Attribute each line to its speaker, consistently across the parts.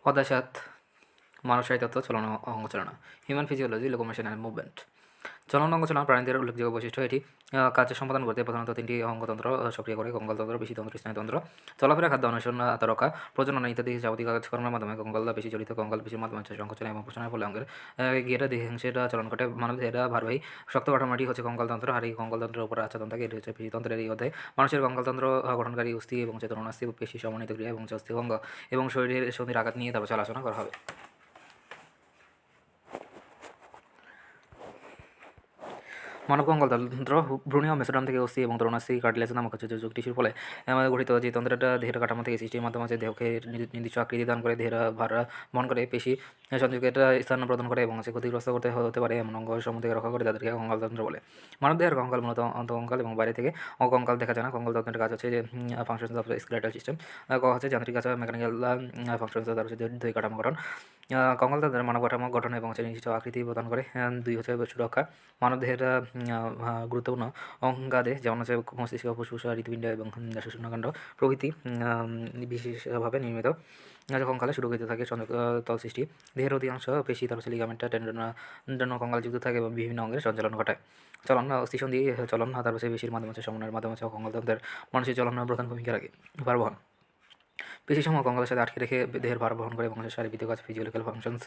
Speaker 1: অধ্যায় ৭ মানবশাহী তত্ত্ব চলন ও অঙ্গচালনা human physiology locomotion and movement. চলন অঙ্গচালনা প্রাণীদের উল্লেখযোগ্য বৈশিষ্ট্য। এটি কার্য সম্পাদন করতে প্রধানত তিনটি অঙ্গতন্ত্র সক্রিয় করে: কঙ্কালতন্ত্র, পেশিতন্ত্র, স্নায়ুতন্ত্র। চলাফেরা, খাদ্য অন্বেষণ, আত্মরক্ষা, প্রজনন ইত্যাদি যাবতীয় কাজকর্মের মাধ্যমে কঙ্কাল পেশি জড়িত। কঙ্কাল পেশির মাধ্যমে সংকোচন এবং প্রসারণের ফলে অঙ্গের গিয়ের দেহাংশের চলন ঘটে। মানবদেহের ভারবাহী শক্ত কাঠামোটি হচ্ছে কঙ্কালতন্ত্র, আর এই কঙ্কালতন্ত্রের উপর আচ্ছাদন থাকে, এটি হচ্ছে পেশিতন্ত্রের। এই অধ্যায়ে মানুষের কঙ্কালতন্ত্র গঠনকারী অস্থি এবং তরুণাস্থি, পেশি সমন্বিত ক্রিয়া এবং অস্থি অঙ্গ এবং শরীরের সন্ধির আঘাত নিয়ে তারপর আলোচনা করা হবে। মানব কঙ্কালতন্ত্র ভ্রূণীয় মেসোডাম থেকে অস্থি এবং তরুণাস্থি কার্টিলেজ নামক যোজক টিস্যুর ফলে গঠিত। যে তন্ত্রটা দেহের কাঠামো থেকে সৃষ্টির মাধ্যমে দেহকে নির্দিষ্ট আকৃতি দান করে, দেহের ভার বহন করে, পেশি সঞ্চালকের স্থান প্রদান করে এবং ক্ষতিগ্রস্ত হতে পারে এমন অঙ্গ সমূহ থেকে রক্ষা করে, তাদেরকে কঙ্কালতন্ত্র বলে। মানব দেহের কঙ্কাল মূলত অন্তঃকঙ্কাল এবং বাইরে থেকে অকঙ্কাল দেখা যায় না। কঙ্কালতন্ত্রের কাজ হচ্ছে যে ফাংশনস অফ স্কেলেটাল সিস্টেম, হচ্ছে যান্ত্রিক কাজ, মেকানিক্যাল ফাংশনস, তার হচ্ছে দই কাঠামো গঠন। কঙ্কালতন্ত্রের মানব কাঠামো গঠন এবং নির্দিষ্ট আকৃতি প্রদান করে। দুই হচ্ছে সুরক্ষা। মানবদেহের গুরুত্বপূর্ণ অঙ্গাদে যেমন হচ্ছে মস্তিষ্ক, ফুসফুস, হৃৎপিণ্ড এবং শুষ্ণকাণ্ড প্রভৃতি বিশেষভাবে নির্মিত কঙ্কালে সুরক্ষিত থাকে। তল সৃষ্টি দেহের অধিকাংশ পেশি, তার হচ্ছে লিগামেন্ট, টেন্ডন কঙ্কাল যুক্ত থাকে এবং বিভিন্ন অঙ্গের সঞ্চালন ঘটায়। চলন অস্থিসন্ধি চলন, তার হচ্ছে পেশির মাধ্যমে সমন্বয়ের মাধ্যমে কঙ্কালতন্ত্রের মানুষের চলন প্রধান ভূমিকা রাখে। ভারবহন পেশিসমূহ কঙ্কালের সাথে আটকে রেখে দেহের ভার বহন করে এবং শারীরবৃত্তীয় কাজ, ফিজিওলজিক্যাল ফাংশনস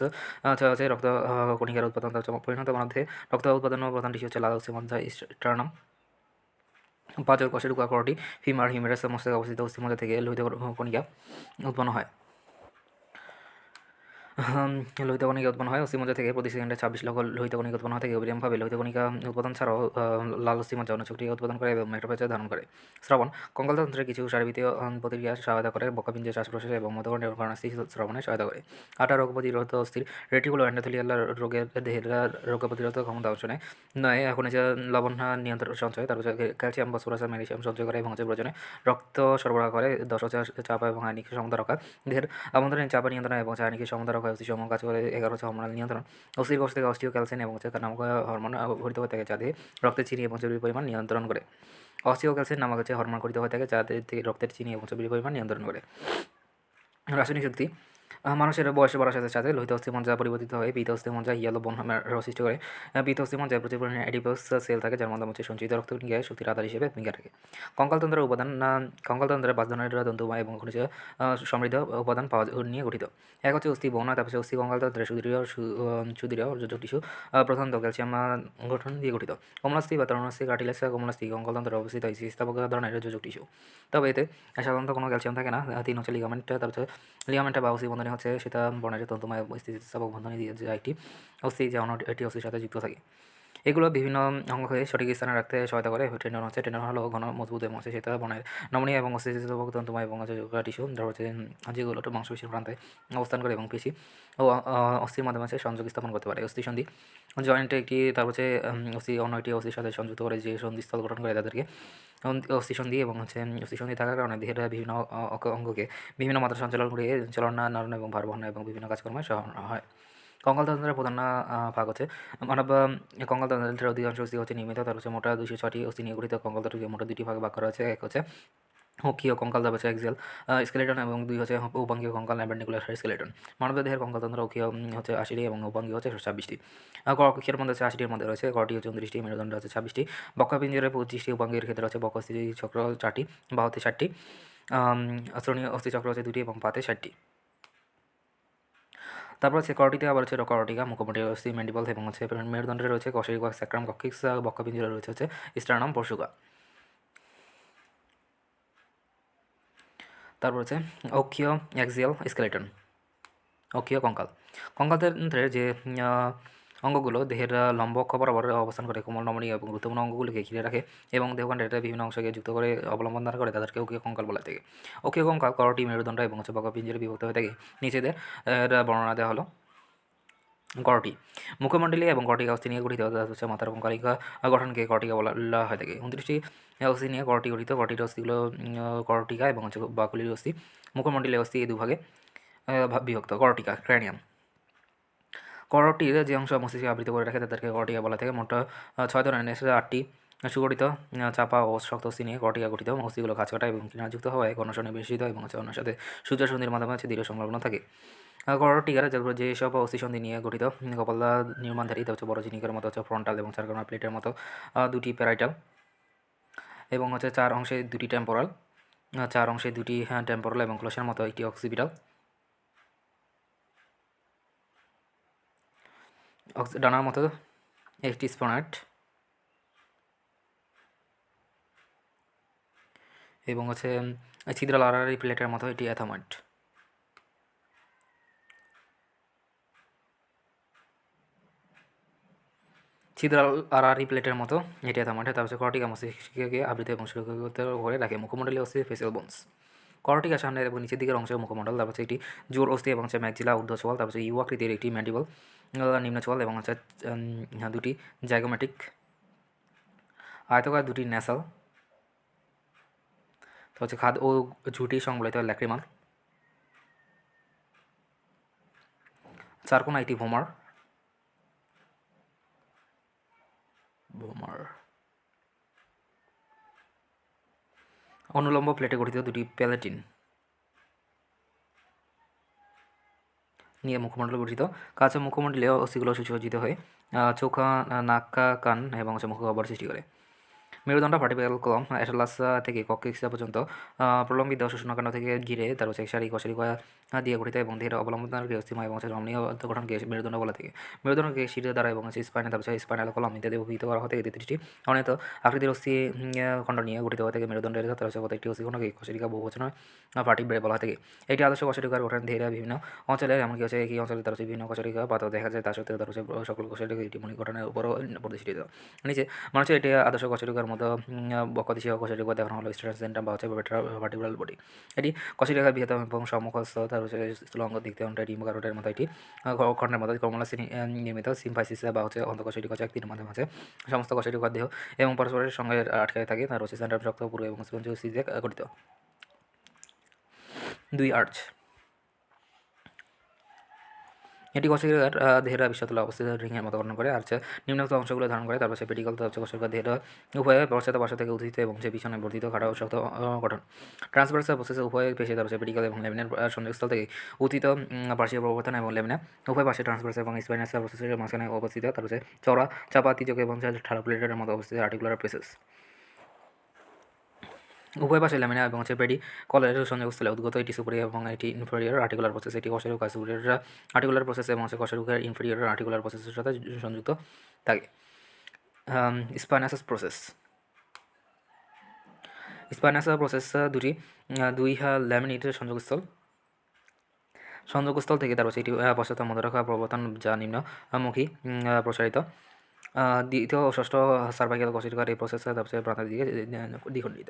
Speaker 1: হচ্ছে রক্ত কণিকার উৎপাদন, পরিণত মানবদেহে রক্ত উৎপাদন প্রধান টিস্যু হচ্ছে লাল অস্থিমজ্জা, স্টার্নাম। পাঁচর কোষের করটি, ফিমার, হিউমেরাস মস্তকে অবস্থিত অস্থিমজ্জা থেকে লোহিত কণিকা উৎপন্ন হয়। লোহিত কণিকা উৎপন্ন হয়। অস্থিমজ্জা থেকে প্রতি সেকেন্ডে 26 লক্ষ লোহিত কণিকা উৎপন্ন হয় থাকে। অবিরামভাবে লোহিত কণিকা উৎপাদন ছাড়াও লাল অস্থিমজ্জা অন্য শক্তি উৎপাদন করে এবং ম্যাক্রোফেজ ধারণ করে। শ্রবণ কঙ্কালতন্ত্রের কিছু শারীরবৃত্তীয় প্রতিক্রিয়া সহায়তা করে, বক্ষপিণ্ডের শ্বাস প্রশ্বাস এবং মধ্যকর্ণের কর্ণাস্থি শ্রবণে সহায়তা করে। আটা রোগ প্রতিরোধ অস্থির রেটিকুলো এন্ডোথেলিয়াল রোগের দেহের রোগ প্রতিরোধ ক্ষমতা অংশ নয়। এখন যে লবণ নিয়ন্ত্রণ সঞ্চয়, তারপর ক্যালসিয়াম, ফসফরাস, ম্যাগনেসিয়াম সঞ্চয় করে এবং প্রয়োজনে রক্ত সরবরাহ করে। দশ চাপ এবং আয়নিক সমতা রক্ষা, দেহের অভ্যন্তরীণ চাপ নিয়ন্ত্রণ এবং আয়নিক সমতা রক্ষা, অস্থি সমূহ কাজ করে। 11 হরমোনাল নিয়ন্ত্রণ, অস্থির কোষ থেকে অস্টিওক্যালসিন এবং নামক হরমোন ঘটিত হয়ে থাকে, যা দেহে রক্তের চিনি এবং চর্বির পরিমাণ নিয়ন্ত্রণ করে। অস্টিওক্যালসিন নামক হরমোন ঘটিত হয়ে থাকে, যা দেহে রক্তের চিনি এবং চর্বির পরিমাণ নিয়ন্ত্রণ করে। রাসায়নিক শক্তি মানুষের বয়স বাড়ার সাথে সাথে লোহিত অস্থিমজ্জা পরিবর্তিত হয়ে পীত অস্থিমজ্জা ইয়েলো বোন সৃষ্টি করে। পীত অস্থিমজ্জায় প্রচুর পরিমাণে অ্যাডিপোস সেল থাকে, যার মাধ্যমে সঞ্চিত রক্তকণিকায় শক্তির আধার হিসেবে ভূমিকা রাখে। কঙ্কালতন্ত্রের উপাদান কঙ্কালতন্ত্রের 5 ধরনের তন্তু এবং খনিজ সমৃদ্ধ উপাদান নিয়ে গঠিত। এক হচ্ছে অস্থি বহন, তারপর অস্থি কঙ্কালতন্ত্রের সুদৃঢ় যোজক টিস্যু প্রধানত ক্যালসিয়াম গঠন দিয়ে গঠিত। কমলাস্থি বা তরুণাস্থি কার্টিলেজ কমলাস্থি কঙ্কালতন্ত্রে অবস্থিত স্থিতিস্থাপক ধরনের যোজক টিস্যু। তবে এতে সাধারণত কোনো ক্যালসিয়াম থাকে না। 3 হচ্ছে লিগামেন্ট, তারপর লিগামেন্টে বা অস্থি বন্ধনী হচ্ছে সেটা বর্ণের তন্তুময় স্থিতিস্থাপক বন্ধনী দিয়ে যে একটি অস্থি, যা এটি অস্থির সাথে যুক্ত থাকে। এগুলো বিভিন্ন অঙ্গকে সঠিক স্থানে রাখতে সহায়তা করে। টেন্ডন হলো ঘন মজবুত এবং সেটা বর্ণের নমনীয় এবং অস্থিতিস্থাপক তন্তুময় এবং টিস্যু, ধর হচ্ছে যেগুলো মাংসপেশির প্রান্তে অবস্থান করে এবং পেশি ও অস্থির মাধ্যমে সংযোগ স্থাপন করতে পারে। অস্থি সন্ধি জয়েন্টে একটি, তারপর হচ্ছে অস্থি অন্য একটি অস্থির সাথে সংযুক্ত করে যে সন্ধিস্থল গঠন করে, তাদেরকে অস্থিসন্ধি এবং অস্থিসন্ধি থাকার কারণে দেহের বিভিন্ন অঙ্গকে বিভিন্ন মাত্রা সঞ্চালন করে চলন, নাড়ন এবং ভার বহন এবং বিভিন্ন কাজকর্মে সহায়তা হয়। কঙ্কালতন্ত্রের প্রধান ভাগ হচ্ছে মানব কঙ্কালতন্ত্রের অধিকাংশ অস্থি হচ্ছে নির্মিত, তার হচ্ছে মোটা 206টি অস্থি নিয়ে গঠিত। কঙ্কালতন্ত্রকে মোটা দুটি ভাগে ভাগ করা হয়েছে। এক হচ্ছে অক্ষীয় কঙ্কাল, তারপর হচ্ছে এক্সিয়াল স্কেলেটন এবং 2 হচ্ছে উপাঙ্গীয় কঙ্কাল, ল্যাবেন্ডিকুলার স্কেলেটন। মানব দেহের কঙ্কালতন্ত্র অক্ষীয় হচ্ছে 80টি এবং উপাঙ্গীয় হচ্ছে 126টি। অক্ষীয়ের মধ্যে হচ্ছে 80টির মধ্যে রয়েছে, গড়টি হচ্ছে 29টি, মেরুদণ্ড হচ্ছে 26টি, বক্ষপিঞ্জরের 25টি, উপাঙ্গের ক্ষেত্রে হচ্ছে বক্ষ অস্থি চক্র 4টি, বাহুতে 60টি, শ্রোণী অস্থিচক্র হচ্ছে 2টি এবং পাতে 60টি। তারপর হচ্ছে করটিতে আবার হচ্ছে করটিকা, মুখোমুখি অস্থি ম্যান্ডিবল এবং হচ্ছে মেরুদণ্ডে রয়েছে কশেরিকা, স্যাক্রাম, কক্সিক্স, বক্ষপিঞ্জরে রয়েছে হচ্ছে স্টার্নাম, পরশুকা। তারপর হচ্ছে অক্ষীয় এক্সিয়াল স্কেলেটন, অক্ষীয় কঙ্কাল। কঙ্কালতন্ত্রের যে অঙ্গগুলো দেহের লম্ব অক্ষ বরাবর অবস্থান করে, কোমল, নমনীয় এবং গুরুত্বপূর্ণ অঙ্গগুলিকে ঘিরে রাখে এবং দেহখণ্ডের বিভিন্ন অংশকে যুক্ত করে অবলম্বন দান করে, তাদেরকে অক্ষীয় কঙ্কাল বলা থাকে। অক্ষীয় কঙ্কাল করটি, মেরুদণ্ড এবং হচ্ছে বক্ষপিঞ্জরে বিভক্ত হয়ে থাকে। নিচেদের বর্ণনা দেওয়া হলো। করটি মুখমণ্ডলী এবং কর্টিকা অস্থি নিয়ে গঠিত, হচ্ছে মাথার কঙ্কালিকা গঠনকে কর্টিকা বলা হয়ে থাকে। 29টি অস্থি নিয়ে করটি গঠিত। কর্টির অস্থিগুলো কর্টিকা এবং হচ্ছে বাকুলির অস্থি, মুখমণ্ডলী অস্থি এই দুভাগে বিভক্ত। কর্টিকা ক্র্যানিয়াম, করটির যে অংশ মস্তিষ্কে আবৃত করে রাখে তাদেরকে কর্টিকা বলা থাকে। মোট 6 ধরনের, 8টি সুগঠিত চাপা ও শক্ত অস্থি নিয়ে কর্টিকা গঠিত। অস্থিগুলো খাঁজকাটা এবং কিনারযুক্ত হওয়ায় ঘর্ষণে বেষ্টিত এবং অন্যের সাথে সূর্য সন্ধির মাধ্যমে দৃঢ় সংলগ্ন থাকে। কর্টিকার যেসব অস্থিসন্ধি নিয়ে গঠিত কপালদা নির্মাণধারী বড় ঝিনুকের মতো ফ্রন্টাল এবং সার্কামা প্লেটের মতো দুটি প্যারাইটাল এবং 4 অংশে দুটি টেম্পোরাল, 4 অংশে দুটি টেম্পোরাল এবং ক্লোসের মতো একটি অক্সিপিটাল। ডানার মতো একটি স্পোনাট এবং ছিদ্রাল আড়াআড়ি প্লেটের মতো এটি অ্যাথাময়েড। ছিদ্রাল আড়াআড়ি প্লেটের মতো এটি অ্যাথাময়েড। তারপর কর্টিকা মস্তিষ্ককে আবৃত এবং সুরক্ষিত করে রাখে। মুখমণ্ডলীয় অস্থি ফেসিয়াল বোনস। কর্টিকা সামনের এবং নিচের দিকের অংশে মুখমণ্ডল, তারপর একটি জোর অস্থি এবং ম্যাক্সিলা ঊর্ধ্ব চোয়াল, তারপর ইউ আকৃতির একটি ম্যান্ডিবল নিম্ন চোয়াল এবং দুটি জাইগোমেটিক আয়তকার দুটি ন্যাসাল, তো খাদ ও ঝুঁটি সংবলিত ল্যাক্রিমাল। চারকোনা একটি ভোমার। অনুলম্ব প্লেটে গঠিত দুটি প্যালেটিন নিয়ে মুখমণ্ডল গঠিত। কাছে মুখমণ্ডলীয় অস্থিগুলো সুসজ্জিত হয়ে চোখ, নাক, কান এবং মুখ গহ্বর সৃষ্টি করে। মেরুদণ্ড ভার্টিব্রাল কলাম অ্যাটলাস থেকে কক্ষিক্সা পর্যন্ত প্রলম্বিত শোষণকাণ্ড থেকে ঘিরে তার সারি কশেরিকা দিয়ে গঠিত এবং দেহের অবলম্বনকে অস্থিময় এবং রমণীয় গঠনকে মেরুদণ্ড বলা থাকে। মেরুদণ্ডকে শিরের দ্বারা এবং স্পাইনাল স্পাইনাল কলাম ইত্যাদি অভিহিত করা হতে 33টি অনিয়ত আকৃতির অস্থি খণ্ড নিয়ে গঠিত হয়ে থাকে। মেরুদণ্ডের প্রত্যেকটি অস্থিখণ্ডকে কশেরিকা বহুবচন ভার্টিব্রে বলা থাকে। এটি আদর্শ কশেরিকার গঠন দেহের বিভিন্ন অঞ্চলের এমনকি একই অঞ্চলে তার বিভিন্ন কশেরিকা পাতা দেখা যায়। তার সত্ত্বেও তার সকল কশেরিকা এটি মৌলিক গঠনের উপরও প্রতিষ্ঠিত। নিচে মানুষের এটি আদর্শ কশেরিকার মতো বক্ষদেশীয় কশেরিকা দেখানো হলো স্ট্রাসেন্টাম বা ভার্টিব্রাল বডি। এটি কশেরিকার বৃহত্তম এবং সম্মুখস্থ তার স্থূলঙ্গ দিক থেকে এটি কারোটের মতো একটি খণ্ডের মতো কমলাসি নির্মিত সিম্ফাইসিস বা অন্তঃকশেরিকা একটির মাধ্যমে সমস্ত কশেরিকার দেহ এবং পরস্পরের সঙ্গে আটকে থাকে। তার সেন্টার শক্ত পূর্ব এবং স্পঞ্জিক গঠিত। 2 আর্চ। এটি কশেরিকার দেহের বিশ্বতলে অবস্থিত রিংয়ের মতো গঠন করে। আর্চ নিম্নোক্ত অংশগুলো ধারণ করে। তারপর পেডিকল কশেরিকার দেহের উভয়ে পার্শ্ব থেকে উত্থিত এবং পিছনে বর্ধিত খাড়া ও শক্ত গঠন। ট্রান্সভার্সাল প্রসেসে উভয় পেশে তারপর পেডিকল এবং লেমিনের সংযোগস্থল থেকে উত্থিত পার্শ্বীয় প্রবর্তন এবং লেমিনা উভয় পাশে ট্রান্সভার্স এবং স্পাইনাস প্রসেসের মাঝখানে অবস্থিত। তারপর চওড়া চাপা তির্যক এবং ঠাড়া প্লেটের মতো অবস্থিত আর্টিকুলার প্রেসেস। উভয় পাশে ল্যামিনা এবং পেডি কলের সংযোগস্থলে উদ্গত এটি সুপেরিয়র এবং এটি ইনফেরিয়র আর্টিকুলার প্রসেস। এটি কশেরুকা সুপেরিয়র আর্টিকুলার প্রসেস এবং কশেরুকার ইনফেরিয়র আর্টিকুলার প্রসেসের সাথে সংযুক্ত থাকে। স্পাইনাসাস প্রসেস। স্পাইনাসাস প্রসেস দুই ল্যামিনিট সংযোগস্থল থেকে তার এটি পশ্চাৎ মধ্যরেখা প্রবর্তন যা নিম্নমুখী প্রসারিত। দ্বিতীয় ও ষষ্ঠ সার্ভাইকাল কশেরুকার এই প্রসেস তারপরে প্রান্তের দিকে দ্বিখণ্ডিত।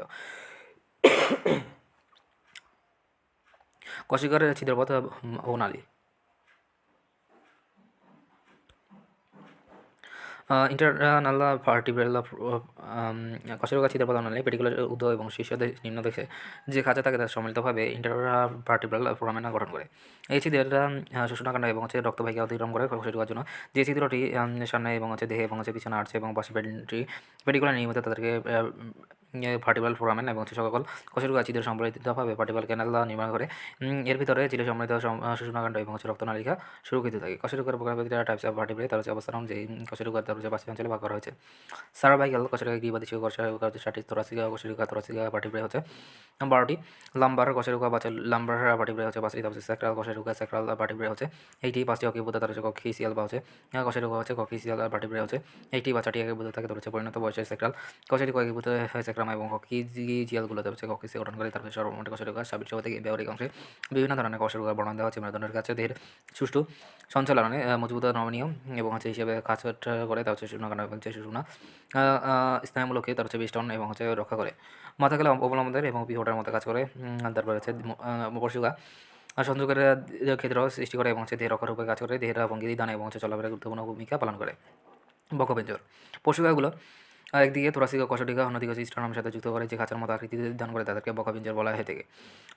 Speaker 1: কশেরুকার ছিদ্রপথ ও নালী। ইন্টারনাল ভার্টিব্রাল কশেরুকা ছিদ্রপথ নালী পেডিকুলার ঊর্ধ্ব এবং শীর্ষ নিম্ন দিকে যে খাঁচা থাকে তার সম্মিলিতভাবে ইন্টারভার্টিব্রাল ফোরামেন গঠন করে। এই ছিদ্রের শোষণাকাণ্ড এবং রক্তবাহিকা অতিক্রম করে কশেরুকার জন্য যে ছিদ্রটি সামনে এবং দেহে এবং পিছনে আর্চে এবং পাশে পেডিকুলার নির্মিত তাদেরকে ভার্টিব্রাল ফোরামেন এবং সকল কশেরুকা ছিদ্র সম্মিলিতভাবে ভার্টিব্রাল ক্যানাল নির্মাণ করে। এর ভিতরে চিলে সম্মিলিত শোষণাকাণ্ড এবং রক্তনালিকা সুরক্ষিত থাকে। কশেরুকার প্রকারভেদে টাইপস অফ ভার্টিব্রে তার অবস্থান যে কশেরুকার তার পাঁচটি অঞ্চলে ভাগ করা হয়েছে। সার্ভাইকাল কশেরুকা গ্রীবাদেশীয় কশেরুকা 60টি, থোরাসিকা কশেরুকা ভার্টিব্রে 12টি, লাম্বার কশেরুকা লাম্বার ভার্টিব্রে 5টি, তারপর স্যাক্রাল কশেরুকা স্যাক্রাল ভার্টিব্রে 8টি, 5টি অকিভূত তার কক্ষিসিয়াল বা কশেরুকা কক্ষিসিয়াল ভার্টিব্রে 8টি বা 4টি একীভূত থাকে। তার পরিণত বয়সে স্যাক্রাল কশেরুকা একীভূত স্যাক্রামা এবং কক্ষিজিয়ালগুলো কক্ষিসিয়া গঠন করে। তারপরে সর্বমোট কশেরুকা সাবিত থেকে ব্যবহারিক অংশে বিভিন্ন ধরনের কশেরুকার বর্ণনা দেওয়া হচ্ছে। মেরুদণ্ডের কাছে দেহের সুষ্ঠু সঞ্চালনে মজবুত নমনীয় এবং হিসেবে কাজ করে। তার শূন্যকাণ্ড এবং সুষুম্না স্নায়ুমূলকে তার বেষ্টন এবং রক্ষা করে। মাথাকালে অবলম্বনের এবং পিভটের মতো কাজ করে। তারপর পরশুকা সংযোগের ক্ষেত্র সৃষ্টি করে এবং দেহের রক্ষার উপরে কাজ করে। দেহের ভঙ্গি দান এবং চলাফেরায় গুরুত্বপূর্ণ ভূমিকা পালন করে। বক্ষপিঞ্জর পশুকাগুলো একদিকে থোরাসিক কশটিকা অন্যদিকে স্টার্নামের সাথে যুক্ত করে যে খাঁচার মতো আকৃতি দান করে তাদেরকে বক্ষপিঞ্জর বলা হয়ে থাকে।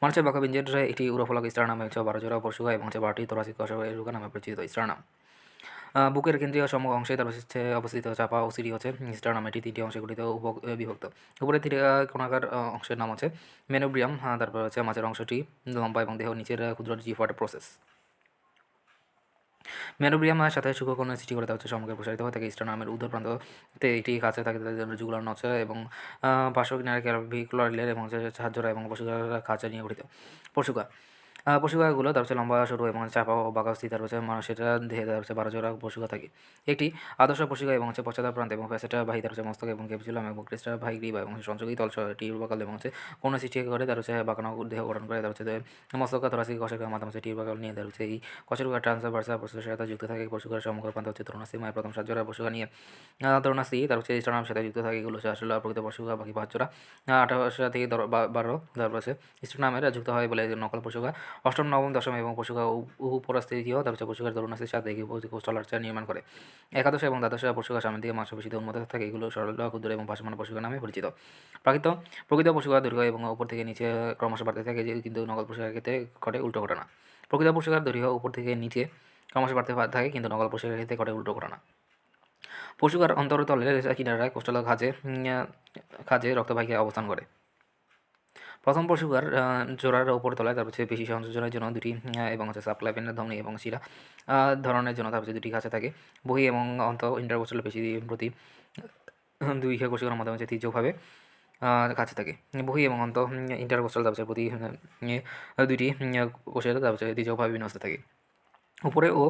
Speaker 1: মানুষের বক্ষপিঞ্জর একটি উরোফলক স্টার্নাম 12 জোড়া পশুকা এবং 12টি থোরাসিক কশটিকা নামে পরিচিত স্টার্নাম। বুকের কেন্দ্রীয় সম্মুখ অংশে তারপর হচ্ছে অবস্থিত চাপা ওসিডি হচ্ছে স্টার্নাম, এটি তিনটি অংশে গঠিত বিভক্ত। উপরে কোণাকার অংশের নাম হচ্ছে মেনোব্রিয়াম, তারপর হচ্ছে মাঝের অংশটি লম্বা এবং দেহ নিচের ক্ষুদ্র জিফোয়ার্ড প্রসেস। মেনোব্রিয়ামের সাথে শুক্রকোণের সৃষ্টি করে তা হচ্ছে সম্মুখে প্রসারিত হয়ে থাকে স্টার্নামের ঊর্ধ্ব প্রান্ততে এটি কাছে থাকে জুগুলার নচ এবং পার্শ্ব কিনারে ক্যাভিকুলার লেয়ার এবং সাহায্যরা এবং পশুরা খাঁচা নিয়ে গঠিত। পশুকা পশুকাগুলো তার হচ্ছে লম্বা সরু এবং চাপা ও বাঁকা স্থির, তার হচ্ছে মানুষের দেহে তার হচ্ছে 12 জোড়া পশুকা থাকে। একটি আদর্শ পশুকা এবং হচ্ছে পশ্চাৎ প্রান্ত এবং ফ্যাসেটা বাহি তার হচ্ছে মস্তক এবং ক্যাপসুলাম এবং ক্রেস্টা বাহি গ্রীবা এবং সংযোগী তলসহ এটি টিউবাকাল এবং হচ্ছে কোনো সৃষ্টি করে তার হচ্ছে বাঁকানো দেহ গঠন করে, তার হচ্ছে মস্তক থোরাসিক কষের মাধ্যমে হচ্ছে টিউবাকাল নিয়ে তার হচ্ছে এই কষের ট্রান্সভার্সাল প্রসেসের সাথে যুক্ত থাকে। পশুকার সম্মুখ প্রান্ত হচ্ছে তরুণাস্থি মায়ের প্রথম 7 জোড়া পশুকা নিয়ে তরুণাস্থি তার হচ্ছে স্টার্নামের সাথে যুক্ত থাকে। এগুলো হচ্ছে আসলে প্রকৃত পশুকা, বাকি 5 জোড়া 18 থেকে 12 তারপর হচ্ছে স্টার্নামের যুক্ত হয় বলে নকল পশুকা। অষ্টম, নবম, দশম এবং পশুকা উপরাস্থিতিও তার হচ্ছে পশুকার তরুণাস্থির সাথে কোস্টালার্চার নির্মাণ করে। একাদশ এবং দ্বাদশ পশুকা সামনের দিকে মাংসপেশিতে উন্নত থাকে। এগুলো সরল, ক্ষুদ্র এবং ভাসমান পশুকা নামে পরিচিত। প্রকৃত পশুকা দৈর্ঘ্য এবং উপর থেকে নিচে ক্রমশ বাড়তে থাকে, কিন্তু নকল পশুকার ক্ষেত্রে ঘটে উল্টো ঘটনা। প্রকৃত পশুকার দৈর্ঘ্য উপর থেকে নিচে ক্রমশ বাড়তে থাকে, কিন্তু নকল পশুকার ক্ষেত্রে ঘটে উল্টো ঘটনা। পশুকার অন্তরতলের কিনারায় কোস্টাল খাঁজে রক্তবাহিকা অবস্থান করে। প্রথম পশুকার জোড়ার উপর তলায় তারপর হচ্ছে পেশি সংযোজনের জন্য দুটি এবং হচ্ছে সাবক্লাভিয়ান ধমনী এবং শিরা ধরনের জন্য তারপর দুটি খাঁচা থাকে। বহি এবং অন্ত ইন্টারকোস্টাল পেশি প্রতি দুই কোষিকার মাধ্যমে হচ্ছে তীর্যকভাবে কাছে থাকে। বহি এবং অন্ত ইন্টারকোস্টাল তারপর প্রতি দুইটি কোষের তারপর তীর্যকভাবে বিন্যস্ত থাকে। উপরে ও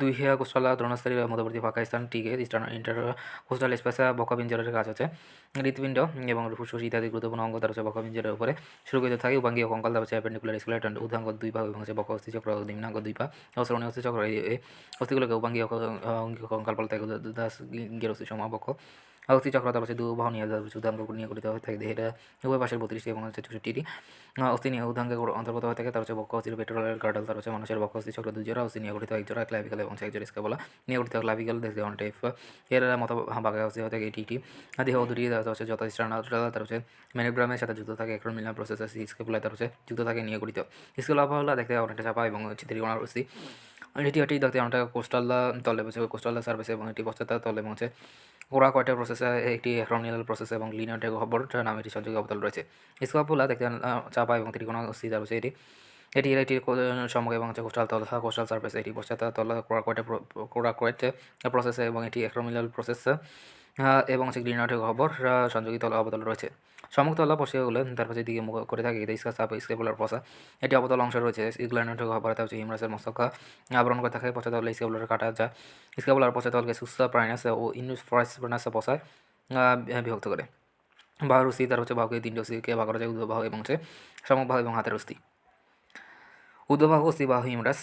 Speaker 1: দুই কোস্টাল দ্রোণস্থলীর মধ্যবর্তী ফাঁকা স্থানটিকে ইন্টারকোস্টাল স্পেসা বক্ষপিঞ্জরের কাজ হচ্ছে হৃৎপিণ্ড এবং ফুসফুস ইত্যাদি গুরুত্বপূর্ণ অঙ্গ তার হচ্ছে বক্ষপিঞ্জরের উপরে সুরক্ষিত থাকে। উপাঙ্গীয় কঙ্কাল তার হচ্ছে অ্যাপেন্ডিকুলার স্কেলেটন, ঊর্ধ্বাঙ্গ 2 পা এবং হচ্ছে বক্ষ অস্থিচক্র, নিম্নাঙ্গ 2 পা ও শ্রোণী অস্থিচক্র। এই অস্থিগুলোকে উপাঙ্গীয় কঙ্কাল বলতে দাস গেরোসি সমা বক্ষ অস্থিচক্র তার হচ্ছে দুবাহু নিয়ে ঊর্ধ্বাঙ্গ নিয়ে গঠিত হয়ে থাকে। দেহের উভয় পাশের 32টি এবং হচ্ছে 64টি অস্থি নিয়ে ঊর্ধ্বাঙ্গে অন্তর্গত হয়ে থাকে। তার হচ্ছে বক্ষ অস্থির পেট্রোলের গার্ডাল, তার হচ্ছে মানুষের বক্ষ অস্থিচক্র 2 জোড়া অস্থি নিয়ে গঠিত, 1 জোড়া ক্লাভিকল এবং 1 জোড়া স্ক্যাপুলা নিয়ে গঠিত। ক্লাভিকল দেহ টাইপ এর মতো বাঁকা অস্থি হয়ে থাকে। এটি দেহ দুটি হচ্ছে যত স্টার্নাল তার হচ্ছে মেনোব্রামের সাথে যুক্ত থাকে। একরন মিলান প্রসেস স্ক্যাপুলা তার হচ্ছে যুক্ত থাকে নিয়ে গঠিত। স্ক্যাপুলা হলো দেখতে অনেকটা চাপা এবং হচ্ছে ত্রিকোণার অস্থি। এটি দেখতে অনেকটা কোস্টাল তলে বসে কোস্টাল সার্ভিসে এবং এটি পশ্চাৎ তলে এবং হচ্ছে ওরা কয়টা প্রসেসে একটি অ্যাক্রোনিয়াল প্রসেস এবং লিনিয়ার গহ্বর নামে এটি সংযোগী অবতল রয়েছে। স্ক্যাপুলা দেখতে চাপা এবং ত্রিকোণ অস্থি তার হচ্ছে এটি সম্মুখ এবং হচ্ছে কোস্টাল তল কোস্টাল সার্ফেস, এটি পশ্চাৎ তল কোরাকয়েট প্রসেসে এবং এটি অ্যাক্রোমিলাল প্রসেস এবং হচ্ছে গ্রিনার গহ্বর সংযোগী তল অবতল রয়েছে। সম্মুখ তলা পশ্চিমগুলো তার পাশে দিকে মুখ করে থাকে স্কেপুলার পশা, এটি অবতল অংশ রয়েছে। গ্ল্যান্ডের গহ্বরে হচ্ছে হিমরাসের মস্তক আবরণ করে থাকে। পশ্চাৎ তলে স্কেপুলার কাটা যা স্কেপুলার পশ্চাৎ তলকে সুসা প্রাইনাস ও ইনফ্রাস পশায় বিভক্ত করে। বাহুর অস্থি তার হচ্ছে বাহুকে 3টি অস্থিকে ভাগ করা যায়, ঊর্ধ্ব বাহু এবং হচ্ছে সম্মুখ বাহু এবং হাতের অস্থি। ঊর্ধ্ববাহু অস্থি বা হিমরাস,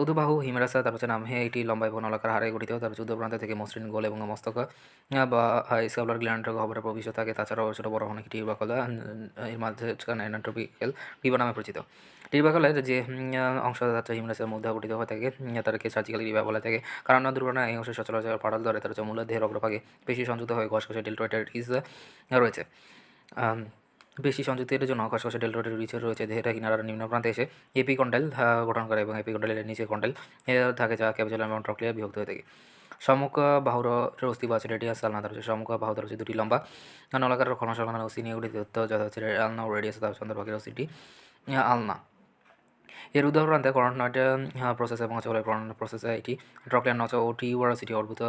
Speaker 1: ঊর্ধ্ববাহু হিমরাস তার হচ্ছে নাম এটি লম্বা এবং নলাকার হাড়ে গঠিত। তার হচ্ছে প্রান্ত থেকে মসৃণ গোল এবং মস্তক বা স্ক্যাপুলার গ্ল্যান্ডের গহ্বরে প্রবিষ্ট থাকে। তাছাড়াও ছোটো বড় অনেক টিউবাকল এর মাঝখানে অ্যানাটোপিক্যাল টিউবা নামে পরিচিত। টিউবাকলের যে অংশ হচ্ছে হিমরাসের মধ্যে গঠিত হয়ে থাকে তাদেরকে সার্জিক্যাল টিউবা বলা থাকে। কারণ দুর্ঘটনা এই অংশের সচরাচর পাড়াল ধরে তার হচ্ছে মূল দেহের অগ্রভাগে পেশি সংযুক্ত হয়ে ঘষঘষে ডেল্টোয়েটাইটিস রয়েছে। পেশি সংযুক্তির জন্য খসখসে ডেল্টোয়েড রিচ রয়েছে। দেহের কিনারার নিম্ন প্রান্তে এসে এপিকন্ডাইল গঠন করে এবং এপিকন্ডাইলের নিচে কন্ডাইল থাকে, যা ক্যাপিচুলাম এবং ট্রক্লিয়া বিভক্ত হয়ে থাকে। সম্মুখ বাহুর অস্থি বা হচ্ছে রেডিয়াস আলনা, তার হচ্ছে সম্মুখ বাহু তার হচ্ছে দুটি লম্বা নলাকার ক্ষণসংলগ্ন অস্থি নিয়ে গঠিত, যা হচ্ছে আলনা ও রেডিয়াস তার চন্দ্রভাগের অস্থিটি আলনা। এর উদাহরণে করোনয়েড প্রসেস এবং হচ্ছে করোনয়েড প্রসেসে এটি ট্রক্লিয়ার নচ ও টিউবারসিটি অর্বুত